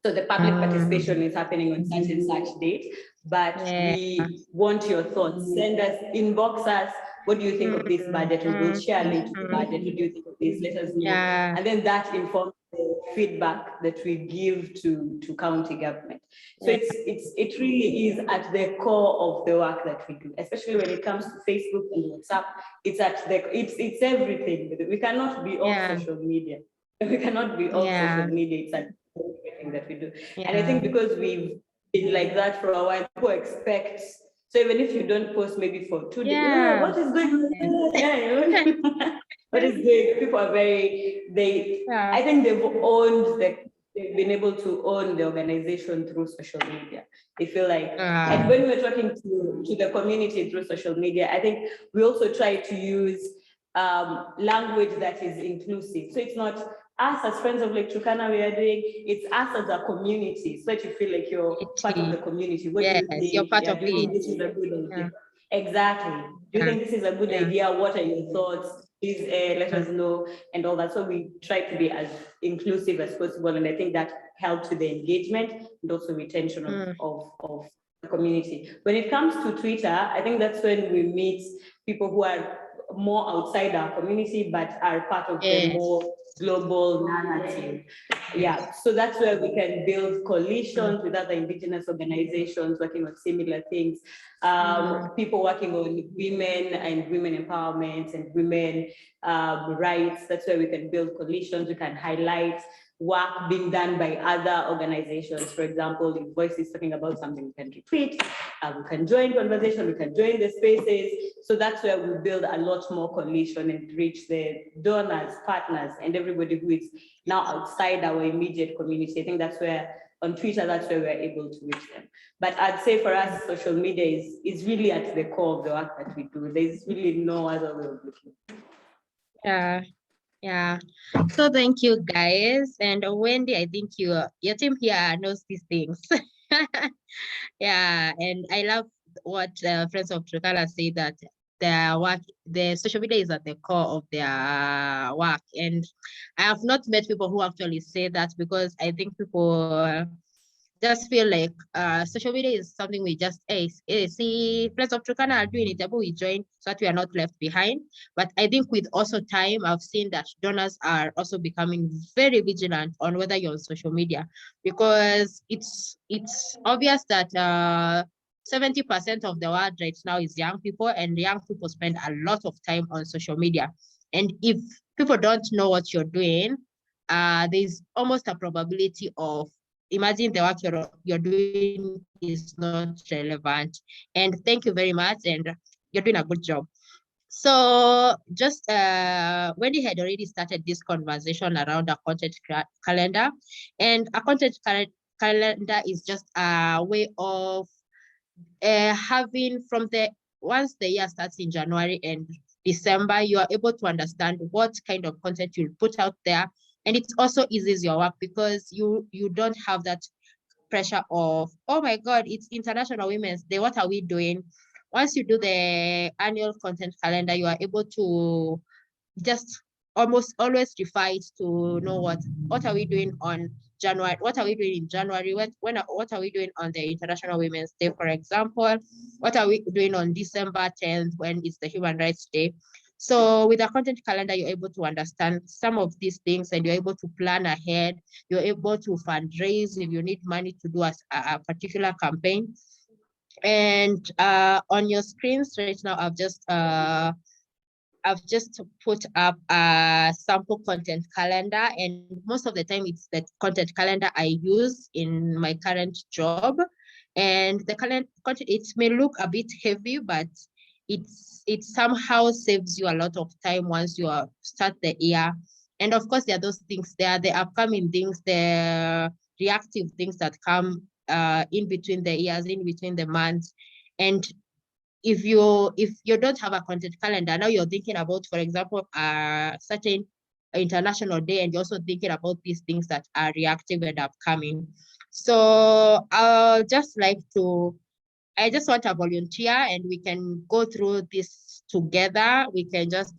B: so the public participation is happening on such and such date, but we want your thoughts. Send us, inbox us, what do you think of this budget? We will share a link to the budget. What do you think of this? Let us know. And then that informs the feedback that we give to county government. So it really is at the core of the work that we do, especially when it comes to Facebook and WhatsApp. It's everything. We cannot be off social media. We cannot be off social media. It's at everything that we do. And I think because we've been like that for a while, people expect. So even if you don't post maybe for 2 days, what is going on? What is good? People are I think they've been able to own the organization through social media. They feel like, and when we're talking to the community through social media, I think we also try to use language that is inclusive. So it's not us as friends of Lake Turkana we are doing, it's us as a community. So that you feel like you're part of the community. What do you think?
H: You're part of it.
B: This is a good idea. Exactly. Do you think this is a good idea? What are your thoughts? Please let us know and all that. So we try to be as inclusive as possible. And I think that helps with the engagement and also retention of the community. When it comes to Twitter, I think that's when we meet people who are more outside our community, but are part of the more global narrative. Yeah, so that's where we can build coalitions with other indigenous organizations working on similar things. People working on women and women empowerment and women rights. That's where we can build coalitions. We can highlight work being done by other organizations. For example, if Voice is talking about something, we can retweet, we can join conversation, we can join the spaces. So that's where we build a lot more coalition and reach the donors, partners, and everybody who is now outside our immediate community. I think that's where, on Twitter, that's where we're able to reach them. But I'd say for us, social media is really at the core of the work that we do. There's really no other way of looking.
H: Yeah. So thank you, guys. And Wendy, I think your team here knows these things. Yeah, and I love what Friends of Turkana say, that their work, the social media is at the core of their work. And I have not met people who actually say that, because I think people just feel like social media is something we just see Friends of Turkana are doing it, but we join so that we are not left behind. But I think with also time, I've seen that donors are also becoming very vigilant on whether you're on social media, because it's obvious that 70% of the world right now is young people, and young people spend a lot of time on social media. And if people don't know what you're doing, there's almost a probability of imagine the work you're doing is not relevant. And thank you very much, and you're doing a good job. So just Wendy had already started this conversation around a content calendar, and a content calendar is just a way of having once the year starts in January and December, you are able to understand what kind of content you'll put out there. And it also eases your work, because you don't have that pressure of, oh my God, it's International Women's Day, what are we doing? Once you do the annual content calendar, you are able to just almost always refer it to know what are we doing on January, what are we doing in January, what are we doing on the International Women's Day, for example, what are we doing on December 10th when it's the Human Rights Day. So with a content calendar, you're able to understand some of these things, and you're able to plan ahead. You're able to fundraise if you need money to do a particular campaign. And on your screens right now, I've just put up a sample content calendar, and most of the time it's the content calendar I use in my current job. And the content, it may look a bit heavy, but it somehow saves you a lot of time once you start the year. And of course, there are those things, there are the upcoming things, the reactive things that come in between the years, in between the months. And if you don't have a content calendar, now you're thinking about, for example, a certain international day, and you're also thinking about these things that are reactive and upcoming. So I just want a volunteer, and we can go through this together. We can just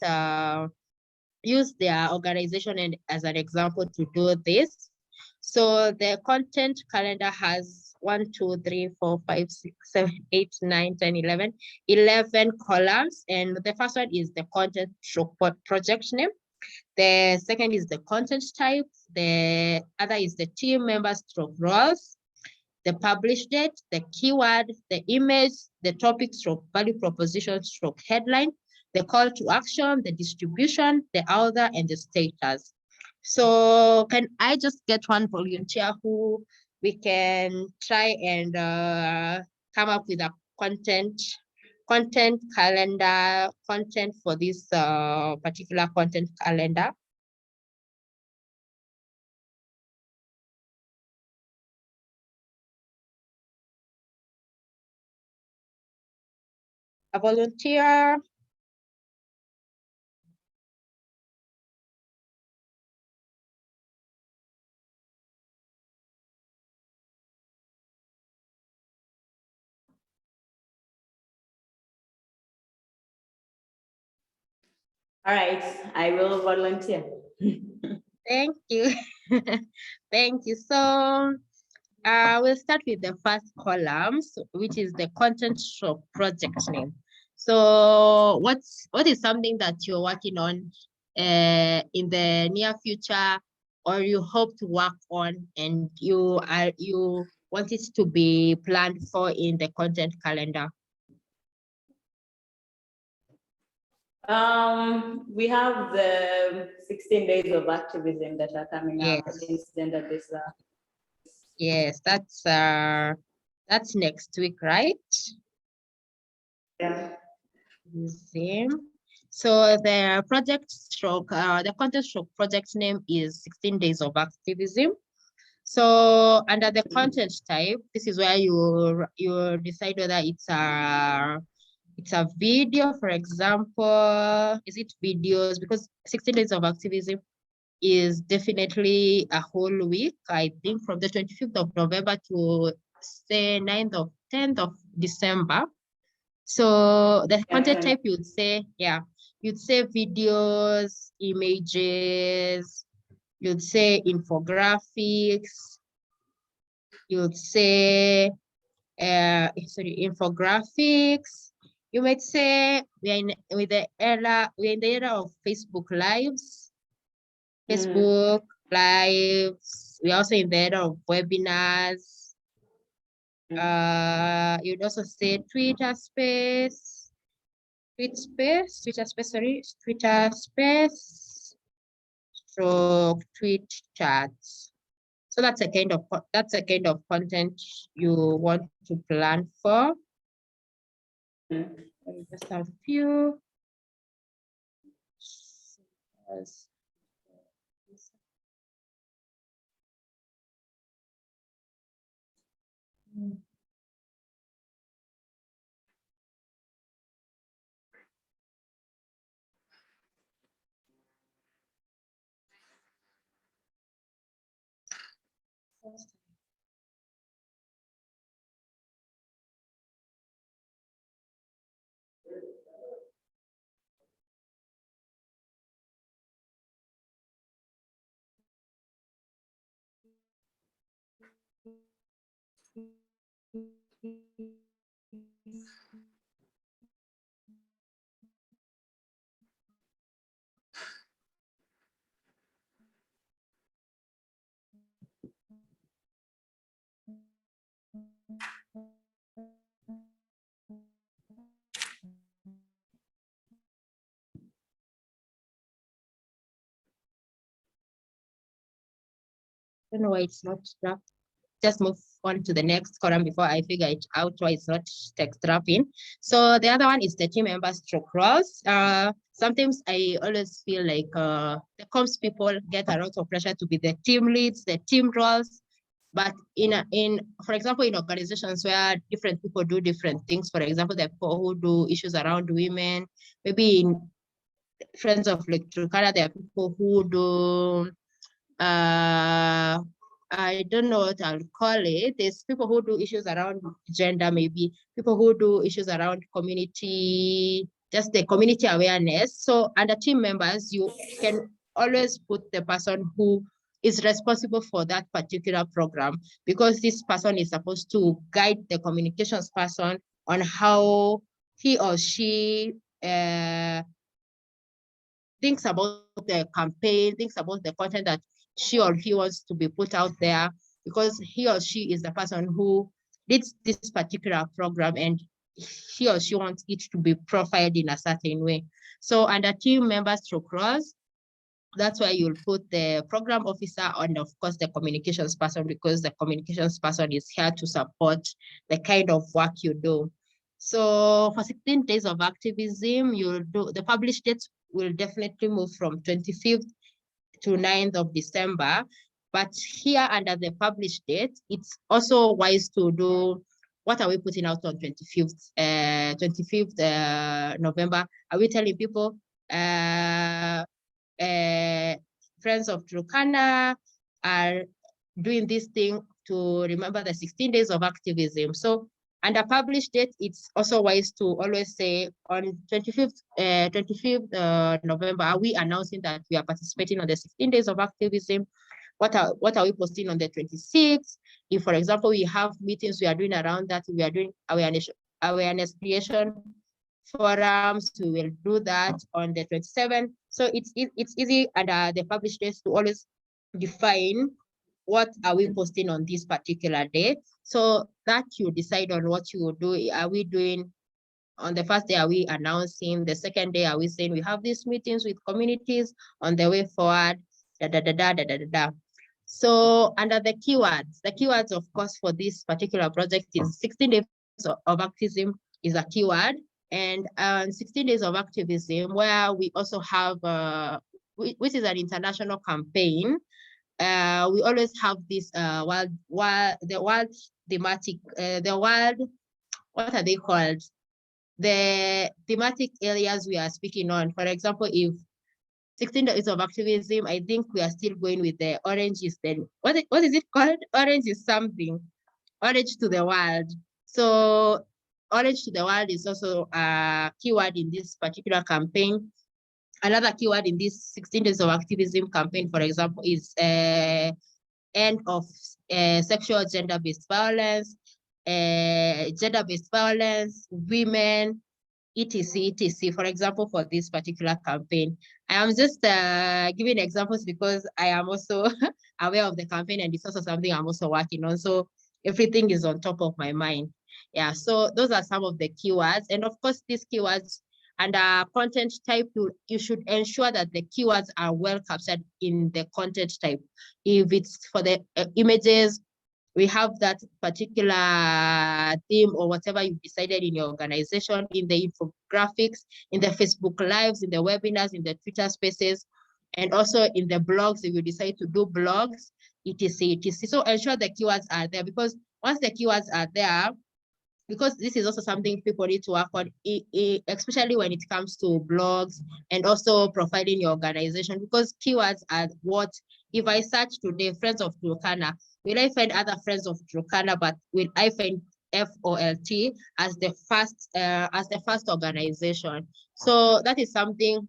H: use their organization and as an example to do this. So the content calendar has 1, 2, 3, 4, 5, 6, 7, 8, 9, 10, 11 columns. And the first one is the content project name. The second is the content type. the other is the team member stroke roles, the publish date, the keyword, the image, the topic stroke value proposition stroke headline, the call to action, the distribution, the author, and the status. So can I just get one volunteer who we can try and come up with a content calendar, content for this particular content calendar? A volunteer?
B: All right, I will volunteer.
H: Thank you. Thank you. So we'll start with the first column, which is the content stroke project name. So what is something that you're working on in the near future, or you hope to work on, and you want it to be planned for in the content calendar?
B: We have the 16 days of activism that are coming up
H: Yes.
B: against gender-based.
H: Yes, that's next week, right?
B: Yeah.
H: Same. So the project stroke, the content stroke project name is 16 Days of Activism. So under the content type, this is where you decide whether it's a video, for example. Is it videos? Because 16 Days of Activism is definitely a whole week. I think from the 25th of November to say 9th of 10th of December. So the content type you'd say, yeah, you'd say videos, images, you'd say infographics, you'd say infographics. You might say we're in the era of Facebook Lives, Facebook Lives. We're also in the era of webinars. You'd also say Twitter Space, stroke tweet chats. So that's a kind of content you want to plan for. Just a few. I don't know why it's not stuck. Just move on to the next column before I figure it out why it's not text wrapping. So the other one is the team member stroke roles. Sometimes I always feel like the comms people get a lot of pressure to be the team leads, the team roles. But for example, in organizations where different people do different things, for example, the people who do issues around women, maybe in Friends of Electricana, there are people who do I don't know what I'll call it. There's people who do issues around gender, maybe people who do issues around community, just the community awareness. So under team members, you can always put the person who is responsible for that particular program, because this person is supposed to guide the communications person on how he or she thinks about the campaign, thinks about the content that she or he wants to be put out there, because he or she is the person who leads this particular program, and he or she wants it to be profiled in a certain way. So under team members through cross, that's why you'll put the program officer and of course the communications person, because the communications person is here to support the kind of work you do. So for 16 days of activism, you'll do, the published dates will definitely move from 25th to 9th of December. But here under the published date, it's also wise to do, what are we putting out on 25th November? Are we telling people, Friends of Turkana are doing this thing to remember the 16 days of activism? So under published date, it's also wise to always say on 25th November, are we announcing that we are participating on the 16 days of activism? What are we posting on the 26th? If, for example, we have meetings we are doing around that, we are doing awareness creation forums, we will do that on the 27th. So it's easy under the published dates to always define what are we posting on this particular day, so that you decide on what you will do. Are we doing on the first day, are we announcing? The second day, are we saying we have these meetings with communities on the way forward? So under the keywords, of course, for this particular project is 16 days of activism is a keyword, and 16 days of activism, where we also have, which is an international campaign. We always have this what are they called? The thematic areas we are speaking on. For example, if 16 days of activism, I think we are still going with the orange is then, what is it called? Orange is something, orange to the world. So orange to the world is also a keyword in this particular campaign. Another keyword in this 16 days of activism campaign, for example, is end of sexual gender-based violence, women, etc. For example, for this particular campaign, I am just giving examples because I am also aware of the campaign, and it's also something I'm also working on. So everything is on top of my mind. Yeah, so those are some of the keywords. And of course, these keywords and content type, you should ensure that the keywords are well captured in the content type. If it's for the images, we have that particular theme or whatever you've decided in your organization, in the infographics, in the Facebook Lives, in the webinars, in the Twitter Spaces, and also in the blogs, if you decide to do blogs, etc. So ensure the keywords are there, because once the keywords are there, because this is also something people need to work on, especially when it comes to blogs and also profiling your organization, because keywords are what, if I search today, Friends of Turkana, will I find other Friends of Turkana, but will I find FOLT as the first organization? So that is something.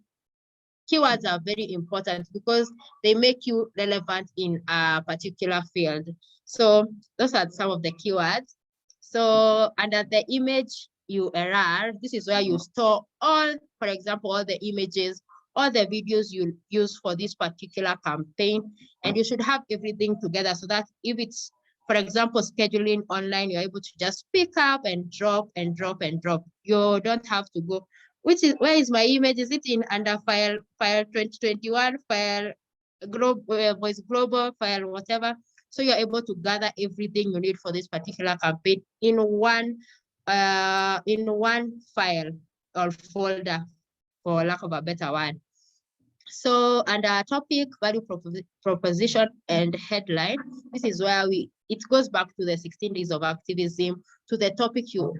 H: Keywords are very important because they make you relevant in a particular field. So those are some of the keywords. So under the image URL, this is where you store all, for example, all the images, all the videos you use for this particular campaign, and you should have everything together so that if it's, for example, scheduling online, you're able to just pick up and drop and drop and drop. You don't have to go, where is my image? Is it in under file 2021, file voice global, file whatever? So you're able to gather everything you need for this particular campaign in one file or folder, for lack of a better word. So under topic, value proposition, and headline, this is where it goes back to the 16 days of activism, to the topic you're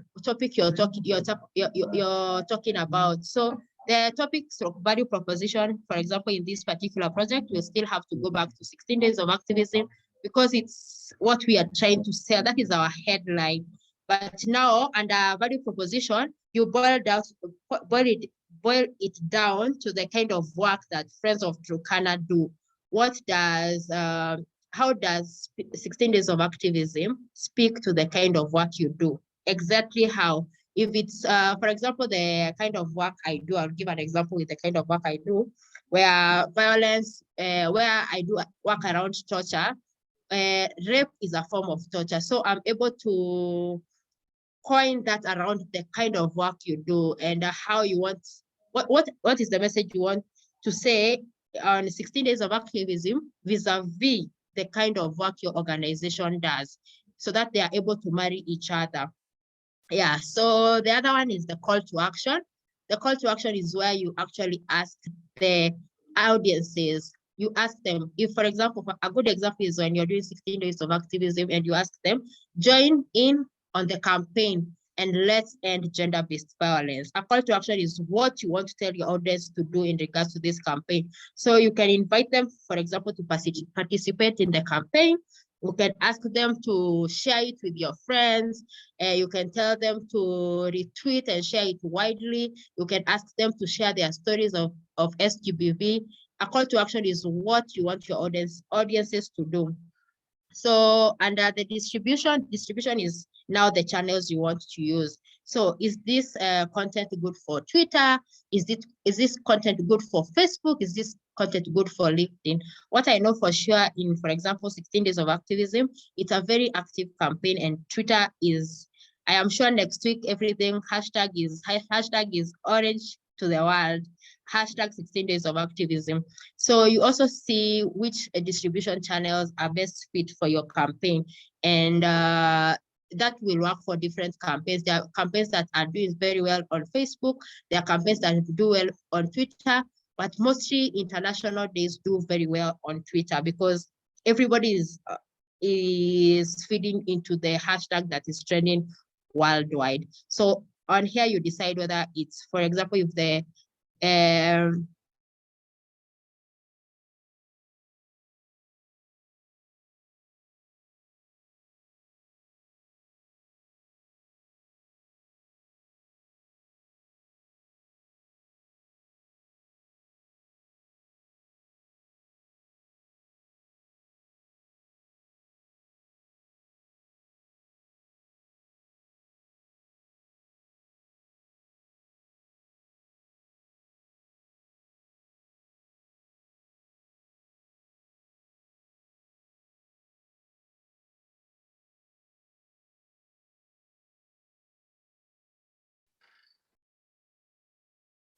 H: talking about. So the topics of value proposition, for example, in this particular project, we still have to go back to 16 days of activism because it's what we are trying to sell. That is our headline. But now under value proposition, you boil it down to the kind of work that Friends of Turkana do. How does 16 days of activism speak to the kind of work you do? Exactly how? If it's, for example, the kind of work I do, I'll give an example with the kind of work I do. where violence, where I do work around torture, rape is a form of torture. So I'm able to coin that around the kind of work you do and how you want, what is the message you want to say on 16 days of activism vis-a-vis the kind of work your organization does, so that they are able to marry each other. Yeah, so the other one is the call to action. The call to action is where you actually ask the audiences, you ask them, if, for example, a good example is when you're doing 16 days of activism and you ask them, join in on the campaign and let's end gender-based violence. A call to action is what you want to tell your audience to do in regards to this campaign. So you can invite them, for example, to participate in the campaign. You can ask them to share it with your friends. You can tell them to retweet and share it widely. You can ask them to share their stories of SGBV. A call to action is what you want your audiences to do. So under the distribution is now the channels you want to use. So is this content good for Twitter? Is this content good for Facebook? Is this content good for LinkedIn? What I know for sure in, for example, 16 days of activism, it's a very active campaign, and Twitter is, I am sure next week, everything hashtag is orange to the world, hashtag 16 days of activism. So you also see which distribution channels are best fit for your campaign. And that will work for different campaigns. There are campaigns that are doing very well on Facebook. There are campaigns that do well on Twitter, but mostly international days do very well on Twitter because everybody is feeding into the hashtag that is trending worldwide. So on here, you decide whether it's, for example, if the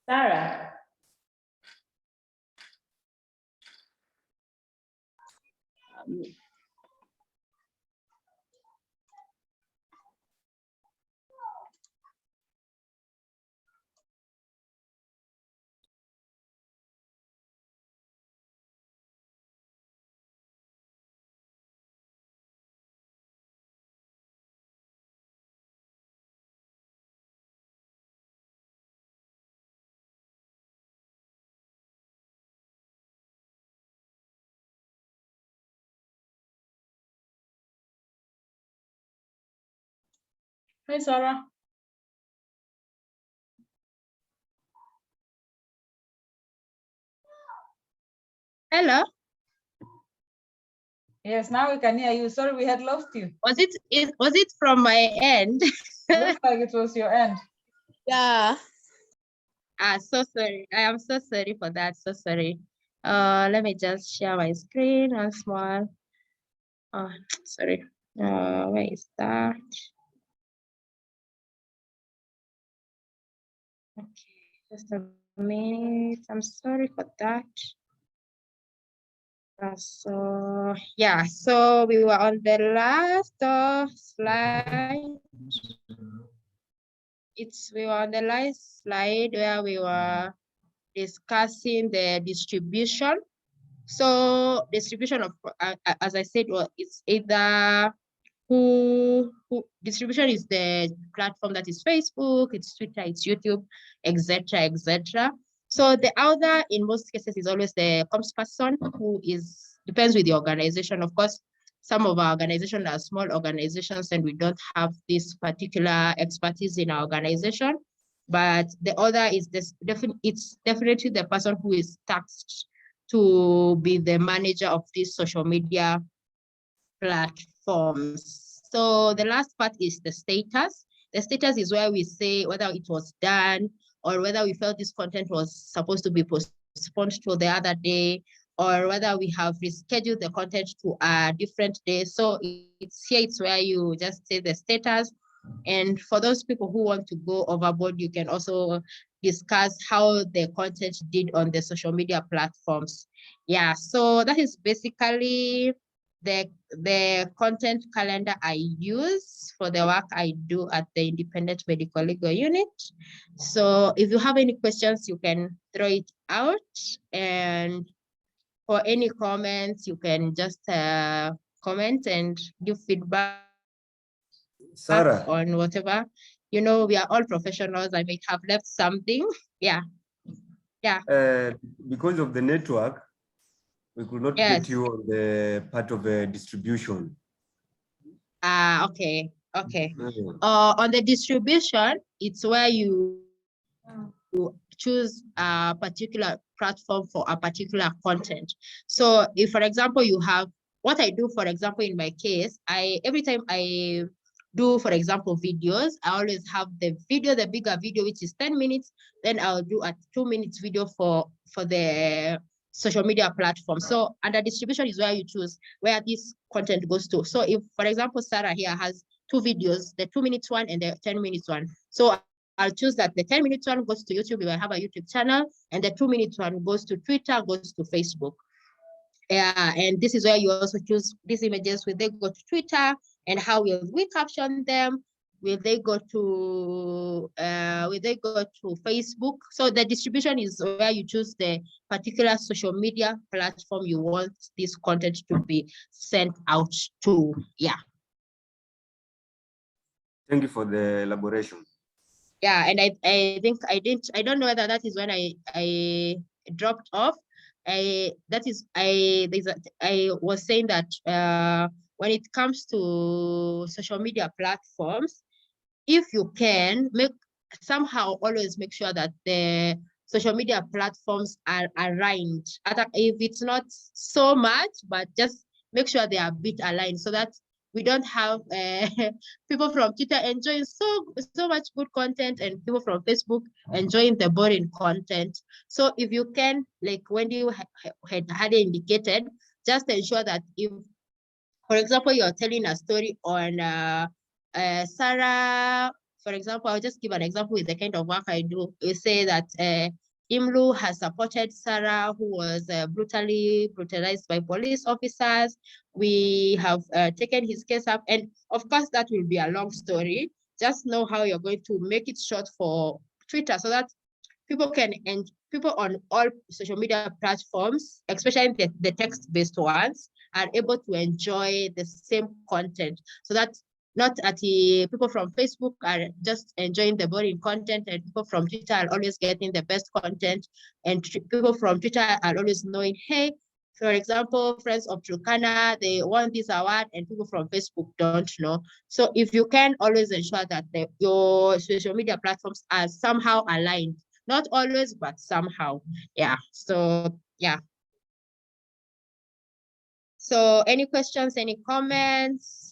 B: Sarah.
D: Hi, Sarah.
H: hello?
D: Yes, now we can hear you. Sorry, we had lost you.
H: Was it from my end?
D: Looks like it was your end.
F: Yeah.
H: So sorry. I am so sorry for that. So sorry. Let me just share my screen once more. Sorry. Where is that? Okay, just a minute. I'm sorry for that. So yeah, so we were on the last slide. We were on the last slide where we were discussing the distribution. So distribution of, as I said, well, it's either who distribution is the platform that is Facebook, it's Twitter, it's YouTube, etc., etc. So the other, in most cases, is always the comms person, who depends with the organization. Of course, some of our organizations are small organizations and we don't have this particular expertise in our organization. But the other is it's definitely the person who is tasked to be the manager of these social media platforms. So the last part is the status. The status is where we say whether it was done or whether we felt this content was supposed to be posted respond to the other day, or whether we have rescheduled the content to a different day. So it's where you just say the status. And for those people who want to go overboard, you can also discuss how the content did on the social media platforms. Yeah, so that is basically the content calendar I use for the work I do at the Independent Medical Legal Unit. So if you have any questions, you can throw it out. And for any comments, you can just comment and give feedback
G: Sarah,
H: on whatever. You know, we are all professionals. I may have left something. Yeah. Yeah.
G: because of the network, we could not
H: Yes.
G: get you on the part of distribution.
H: Okay. Okay. On the distribution, it's where you choose a particular platform for a particular content. So if, for example, you have what I do, for example, in my case, every time I do, for example, videos, I always have the bigger video, which is 10 minutes. Then I'll do a 2 minutes video for the social media platform. So under distribution is where you choose where this content goes to. So if, for example, Sarah here has 2 videos, the 2 minutes one and the 10 minutes one. So I'll choose that the 10 minutes one goes to YouTube if I have a YouTube channel, and the 2 minutes one goes to Twitter, goes to Facebook. Yeah, and this is where you also choose these images. Will they go to Twitter, and how will we caption them? Will they go to Facebook? So the distribution is where you choose the particular social media platform you want this content to be sent out to. Yeah.
G: Thank you for the elaboration.
H: Yeah, and I think I don't know whether that is when I dropped off. I was saying that when it comes to social media platforms, if you can always make sure that the social media platforms are aligned. If it's not so much, but just make sure they are a bit aligned so that we don't have people from Twitter enjoying so much good content and people from Facebook enjoying the boring content. So if you can, like Wendy had indicated, just ensure that if, for example, you're telling a story on Sarah, for example, I'll just give an example with the kind of work I do. You say that IMLU has supported Sarah, who was brutally brutalized by police officers. We have taken his case up, and of course, that will be a long story. Just know how you're going to make it short for Twitter so that people on all social media platforms, especially the text-based ones, are able to enjoy the same content, so that not at the people from Facebook are just enjoying the boring content, and people from Twitter are always getting the best content, and people from Twitter are always knowing, hey, for example, Friends of Turkana, they won this award, and people from Facebook don't know. So if you can always ensure that your social media platforms are somehow aligned, not always, but somehow. Yeah. So yeah. So any questions, any comments?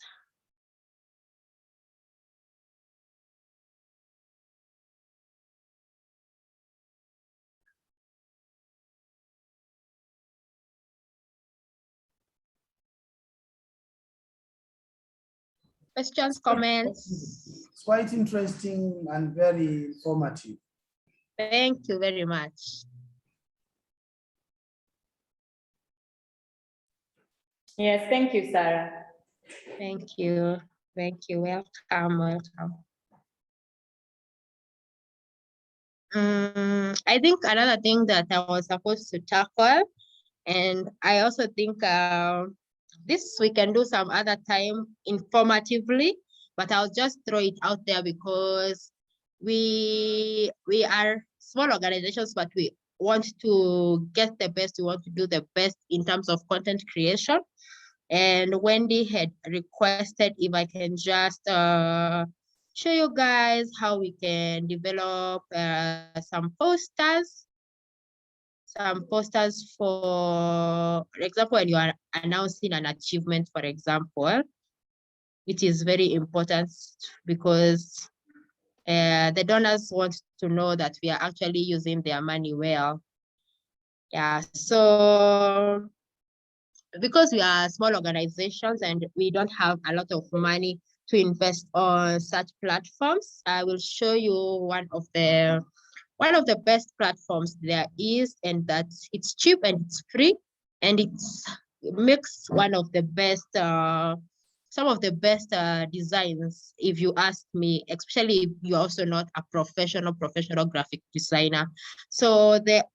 H: Questions, comments?
E: It's quite interesting and very informative.
H: Thank you very much.
B: Yes, thank you, Sarah.
H: Thank you. Thank you. Welcome, welcome. I think another thing that I was supposed to tackle, and I also think this we can do some other time informatively, but I'll just throw it out there because we are small organizations, but we want to get the best. We want to do the best in terms of content creation. And Wendy had requested if I can just show you guys how we can develop some posters for example, when you are announcing an achievement, for example, which is very important because the donors want to know that we are actually using their money well. Yeah, so because we are small organizations and we don't have a lot of money to invest on such platforms, I will show you one of the best platforms there is, and that it's cheap and it's free, and it makes one of the best some of the best designs, if you ask me, especially if you're also not a professional graphic designer. So the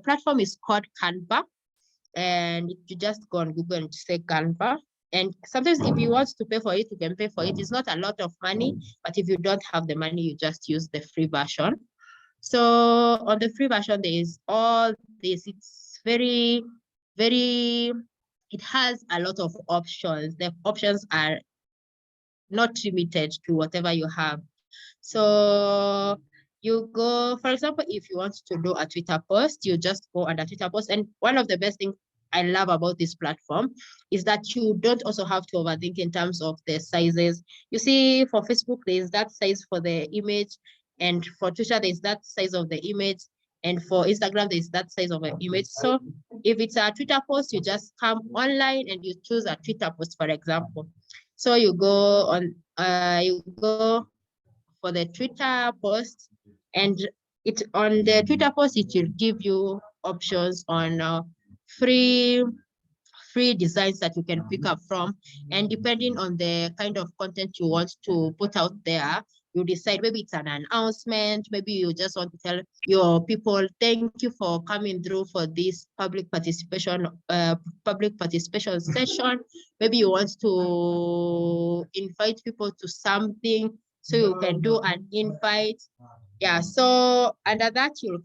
H: platform is called Canva, and you just go on Google and say Canva. And sometimes if you want to pay for it, you can pay for it. It's not a lot of money, but if you don't have the money, you just use the free version. So on the free version, there is all this. It's very, it has a lot of options. The options are not limited to whatever you have. So you go, for example, if you want to do a Twitter post, you just go under Twitter post. And one of the best things I love about this platform is that you don't also have to overthink in terms of the sizes. You see, for Facebook, there's that size for the image, and for Twitter, there's that size of the image, and for Instagram, there's that size of an image. So if it's a Twitter post, you just come online and you choose a Twitter post, for example. So you go on, you go for the Twitter post, and it on the Twitter post, it will give you options on free designs that you can pick up from. And depending on the kind of content you want to put out there, you decide, maybe it's an announcement, maybe you just want to tell your people, thank you for coming through for this public participation session. Maybe you want to invite people to something, so you can do an invite. Yeah, so under that, you'll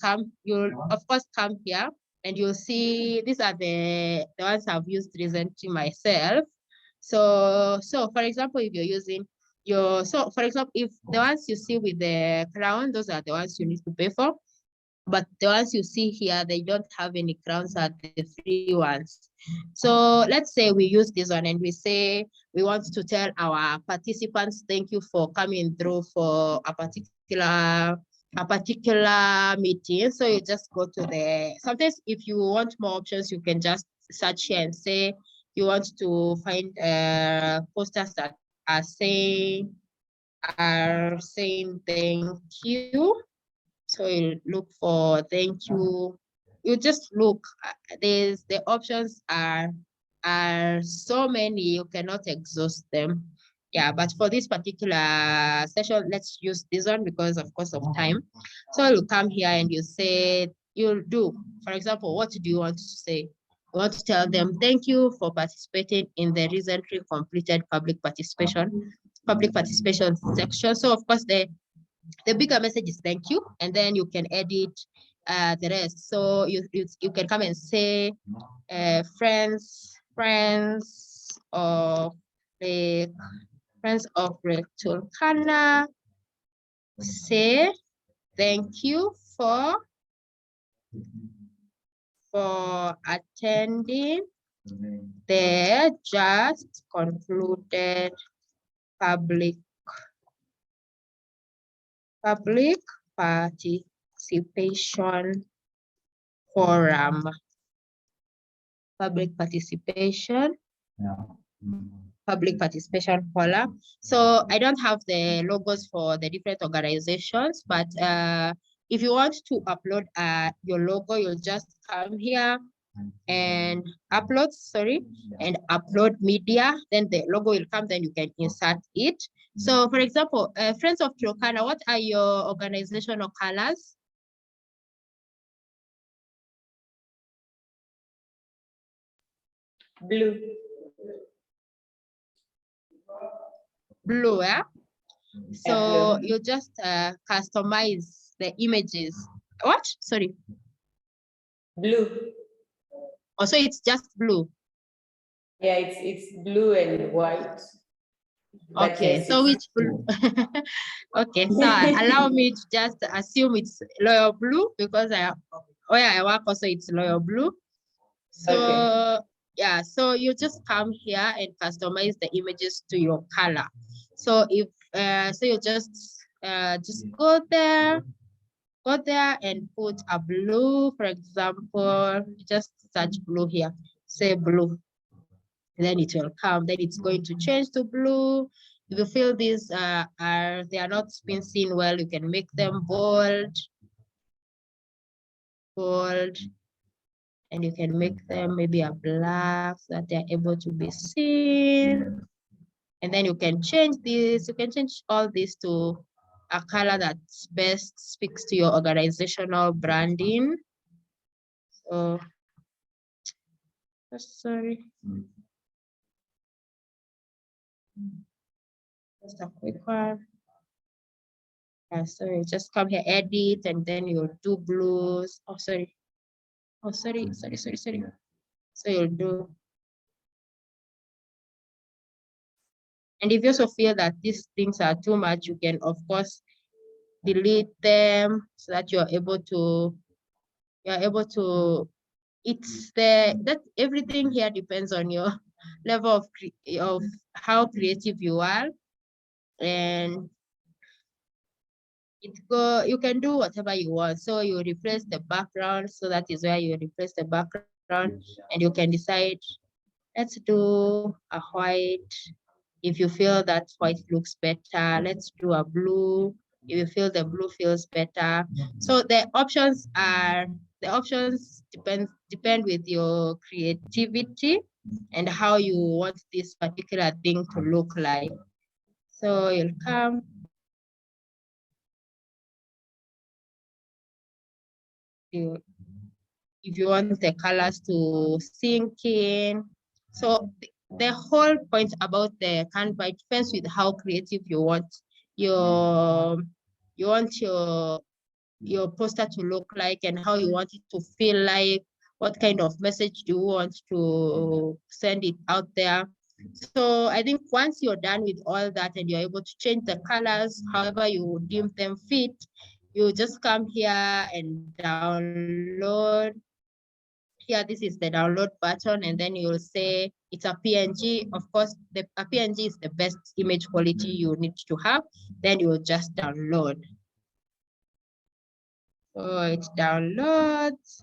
H: of course come here, and you'll see these are the ones I've used recently myself. So for example, if you're using for example, if the ones you see with the crown, those are the ones you need to pay for. But the ones you see here, they don't have any crowns, are the free ones. So let's say we use this one and we say we want to tell our participants, thank you for coming through for a particular meeting. So you just go to sometimes if you want more options, you can just search here and say you want to find posters that are saying thank you. So you look for thank you. You just look. The options are so many, you cannot exhaust them. Yeah, but for this particular session, let's use this one because of course of time. So you come here and you say, you'll do, for example, what do you want to say? You want to tell them, thank you for participating in the recently completed public participation section. So of course, the bigger message is thank you, and then you can edit the rest. So you can come and say friends of the Tulkana say thank you for attending the just concluded public participation forum. Public participation forum. So I don't have the logos for the different organizations, but if you want to upload your logo, you'll just come here and upload media, then the logo will come, then you can insert it. So for example, Friends of Turkana, what are your organizational colors?
B: Blue.
H: Blue, yeah? So
B: Blue.
H: you just customize the images. What? Sorry.
B: Blue.
H: Oh, so it's just blue.
B: Yeah, it's blue and white.
H: Okay,
B: yes,
H: so which blue? Okay, so allow me to just assume it's royal blue because where I work also it's royal blue. So okay. Yeah, so you just come here and customize the images to your color. So if so you just go there go there and put a blue, for example, just search blue here, say blue. Then it will come, then it's going to change to blue. If you feel these they are not being seen well, you can make them bold, and you can make them maybe a black so that they're able to be seen. And then you can change this, you can change all this to a color that best speaks to your organizational branding. So, sorry. Just a quick one. So you just come here, edit, and then you'll do blues. Oh, sorry. Oh, sorry. So you'll do. And if you also feel that these things are too much, you can, of course, delete them so that you're able to, it's that everything here depends on your level of how creative you are. And you can do whatever you want. So you replace the background. So that is where you replace the background, and you can decide, let's do a white. If you feel that white looks better, let's do a blue. If you feel the blue feels better. So the options depend with your creativity and how you want this particular thing to look like. So you'll come. If you want the colors to sink in. So the whole point about the Canva, it depends with how creative you want your poster to look like and how you want it to feel like, what kind of message do you want to send it out there. So I think once you're done with all that and you're able to change the colors however you deem them fit, you just come here and download. Here, this is the download button, and then you'll say it's a PNG. Of course, a PNG is the best image quality you need to have. Then you'll just download. So it downloads.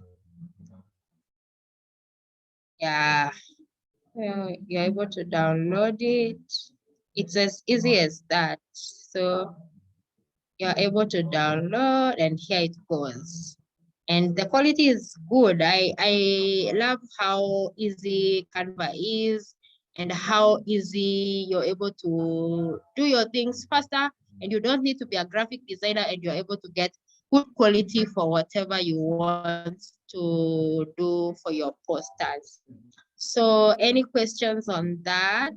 H: Yeah, you're able to download it. It's as easy as that. So you're able to download, and here it goes. And the quality is good. I love how easy Canva is and how easy you're able to do your things faster, and you don't need to be a graphic designer, and you're able to get good quality for whatever you want to do for your posters. So any questions on that?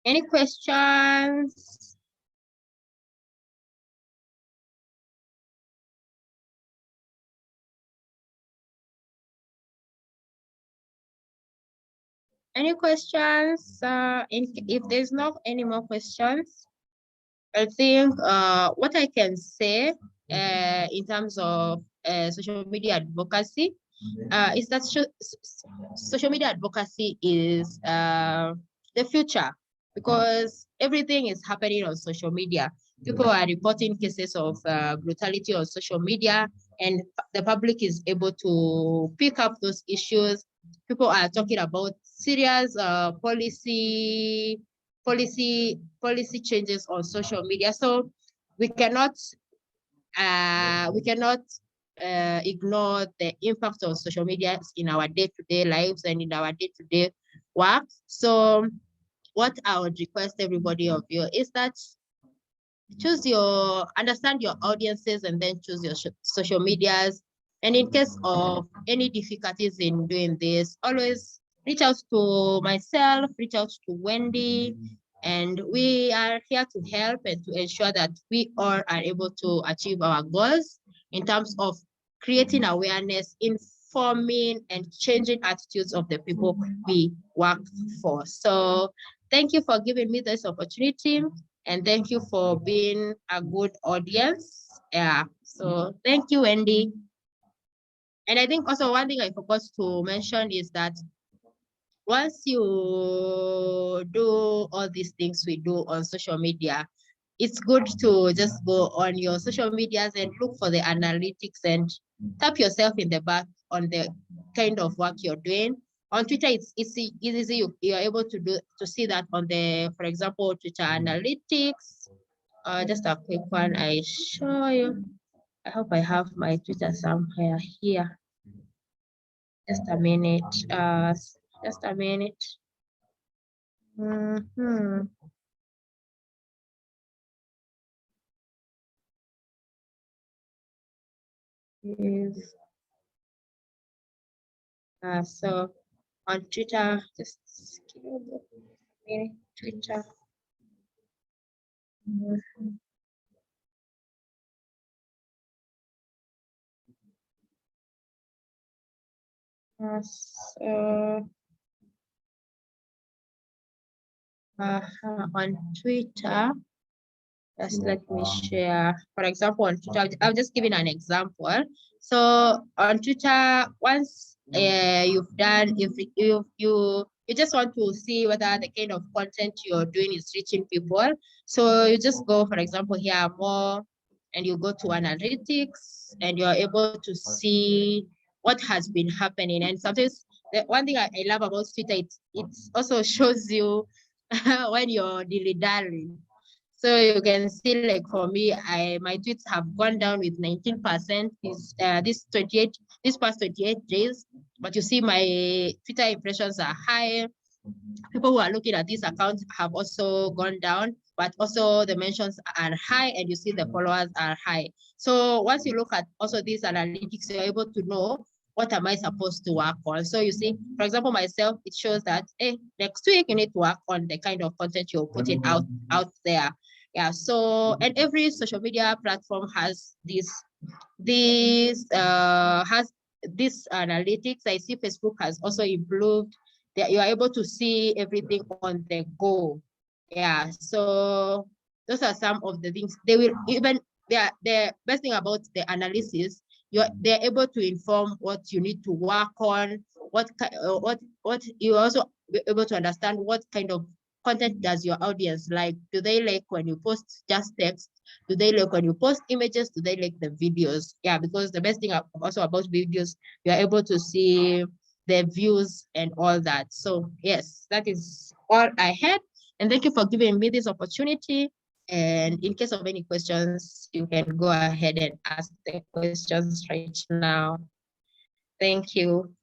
H: Any questions? Any questions? If there's not any more questions, I think what I can say in terms of social media advocacy is that social media advocacy is the future, because everything is happening on social media. People are reporting cases of brutality on social media, and the public is able to pick up those issues. People are talking about serious policy changes on social media. So we cannot ignore the impact of social media in our day-to-day lives and in our day-to-day work. So what I would request everybody of you is that understand your audiences, and then choose your social medias. And in case of any difficulties in doing this, always reach out to myself, reach out to Wendy, and we are here to help and to ensure that we all are able to achieve our goals in terms of creating awareness, informing, and changing attitudes of the people we work for. So thank you for giving me this opportunity, and thank you for being a good audience. Yeah, so thank you, Wendy. And I think also one thing I forgot to mention is that once you do all these things we do on social media, it's good to just go on your social medias and look for the analytics and tap yourself in the back on the kind of work you're doing. On Twitter, it's easy. You're able to see that on the, for example, Twitter analytics. Just a quick one I show you. I hope I have my Twitter somewhere here. Just a minute. Just a minute. Yes. So on Twitter, just give me a minute, Twitter. So on Twitter, just let me share. For example, on Twitter, I'll just give you an example. So on Twitter, once you've done, if you just want to see whether the kind of content you're doing is reaching people. So you just go, for example, here more, and you go to analytics, and you're able to see what has been happening. And sometimes the one thing I love about Twitter, it also shows you when you're dilly-dallying. So you can see, like for me, my tweets have gone down with 19% this past 28 days. But you see, my Twitter impressions are high. People who are looking at these accounts have also gone down, but also the mentions are high, and you see the followers are high. So once you look at also these analytics, you're able to know what am I supposed to work on. So you see, for example, myself, it shows that, hey, next week you need to work on the kind of content you're putting out there. Yeah, so, and every social media platform has this analytics. I see Facebook has also improved that you are able to see everything on the go. Yeah, so those are some of the things. They will even, the best thing about the analysis, they're able to inform what you need to work on, what you also be able to understand what kind of content does your audience like. Do they like when you post just text? Do they like when you post images? Do they like the videos? Yeah, because the best thing also about videos, you're able to see the views and all that. So yes, that is all I had. And thank you for giving me this opportunity. And in case of any questions, you can go ahead and ask the questions right now. Thank you.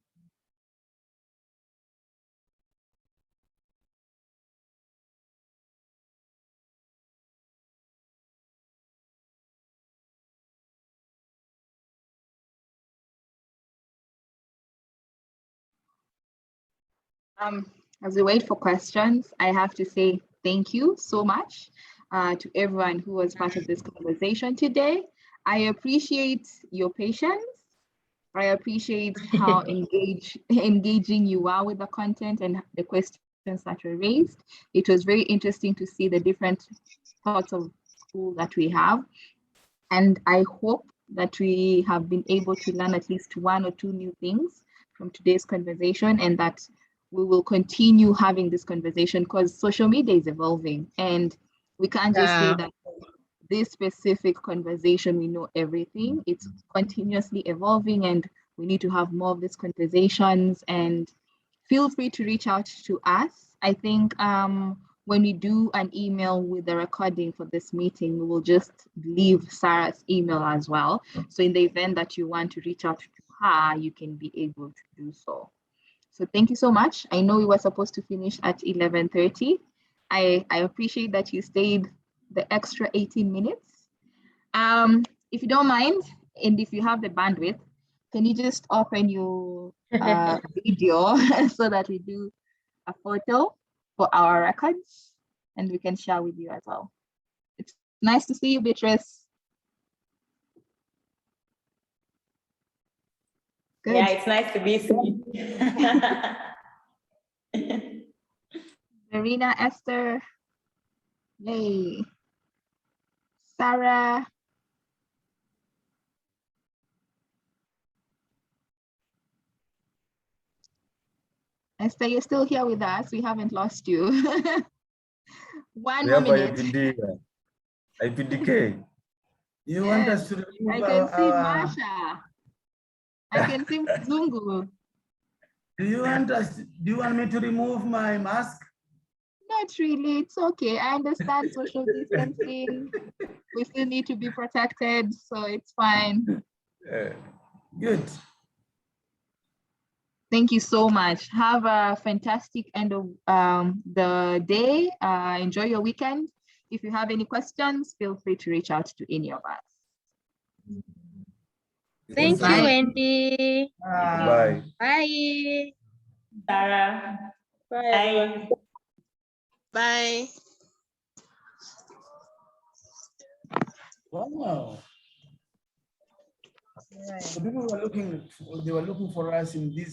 A: As we wait for questions, I have to say thank you so much to everyone who was part of this conversation today. I appreciate your patience. I appreciate how engaging you are with the content and the questions that were raised. It was very interesting to see the different sorts of school that we have. And I hope that we have been able to learn at least one or two new things from today's conversation, and that we will continue having this conversation, because social media is evolving, and we can't just say that this specific conversation, we know everything. It's continuously evolving, and we need to have more of these conversations. And feel free to reach out to us. I think when we do an email with the recording for this meeting, we will just leave Sarah's email as well. So in the event that you want to reach out to her, you can be able to do so. So thank you so much. I know we were supposed to finish at 11:30. I appreciate that you stayed the extra 18 minutes. If you don't mind, and if you have the bandwidth, can you just open your video so that we do a photo for our records, and we can share with you as well. It's nice to see you, Beatrice. Good.
B: Yeah, it's nice to be seen.
A: Marina, Esther. Yay. Sarah. Esther, you're still here with us. We haven't lost you. One
G: We
A: more
G: have
A: minute.
G: IPDK.
E: You want
A: Yes,
E: us to remove
A: I can see
E: our
A: Masha. I can see Zungu.
E: do you want me to remove my mask?
A: Not really. It's okay. I understand social distancing. We still need to be protected, so it's fine.
E: Good.
A: Thank you so much. Have a fantastic end of the day. Enjoy your weekend. If you have any questions, feel free to reach out to any of us.
H: Thank you,
A: Bye.
H: Wendy.
G: Bye.
H: Bye.
B: Sarah.
C: Bye, everyone.
F: Bye.
E: Wow. So people were looking, they were looking for us in this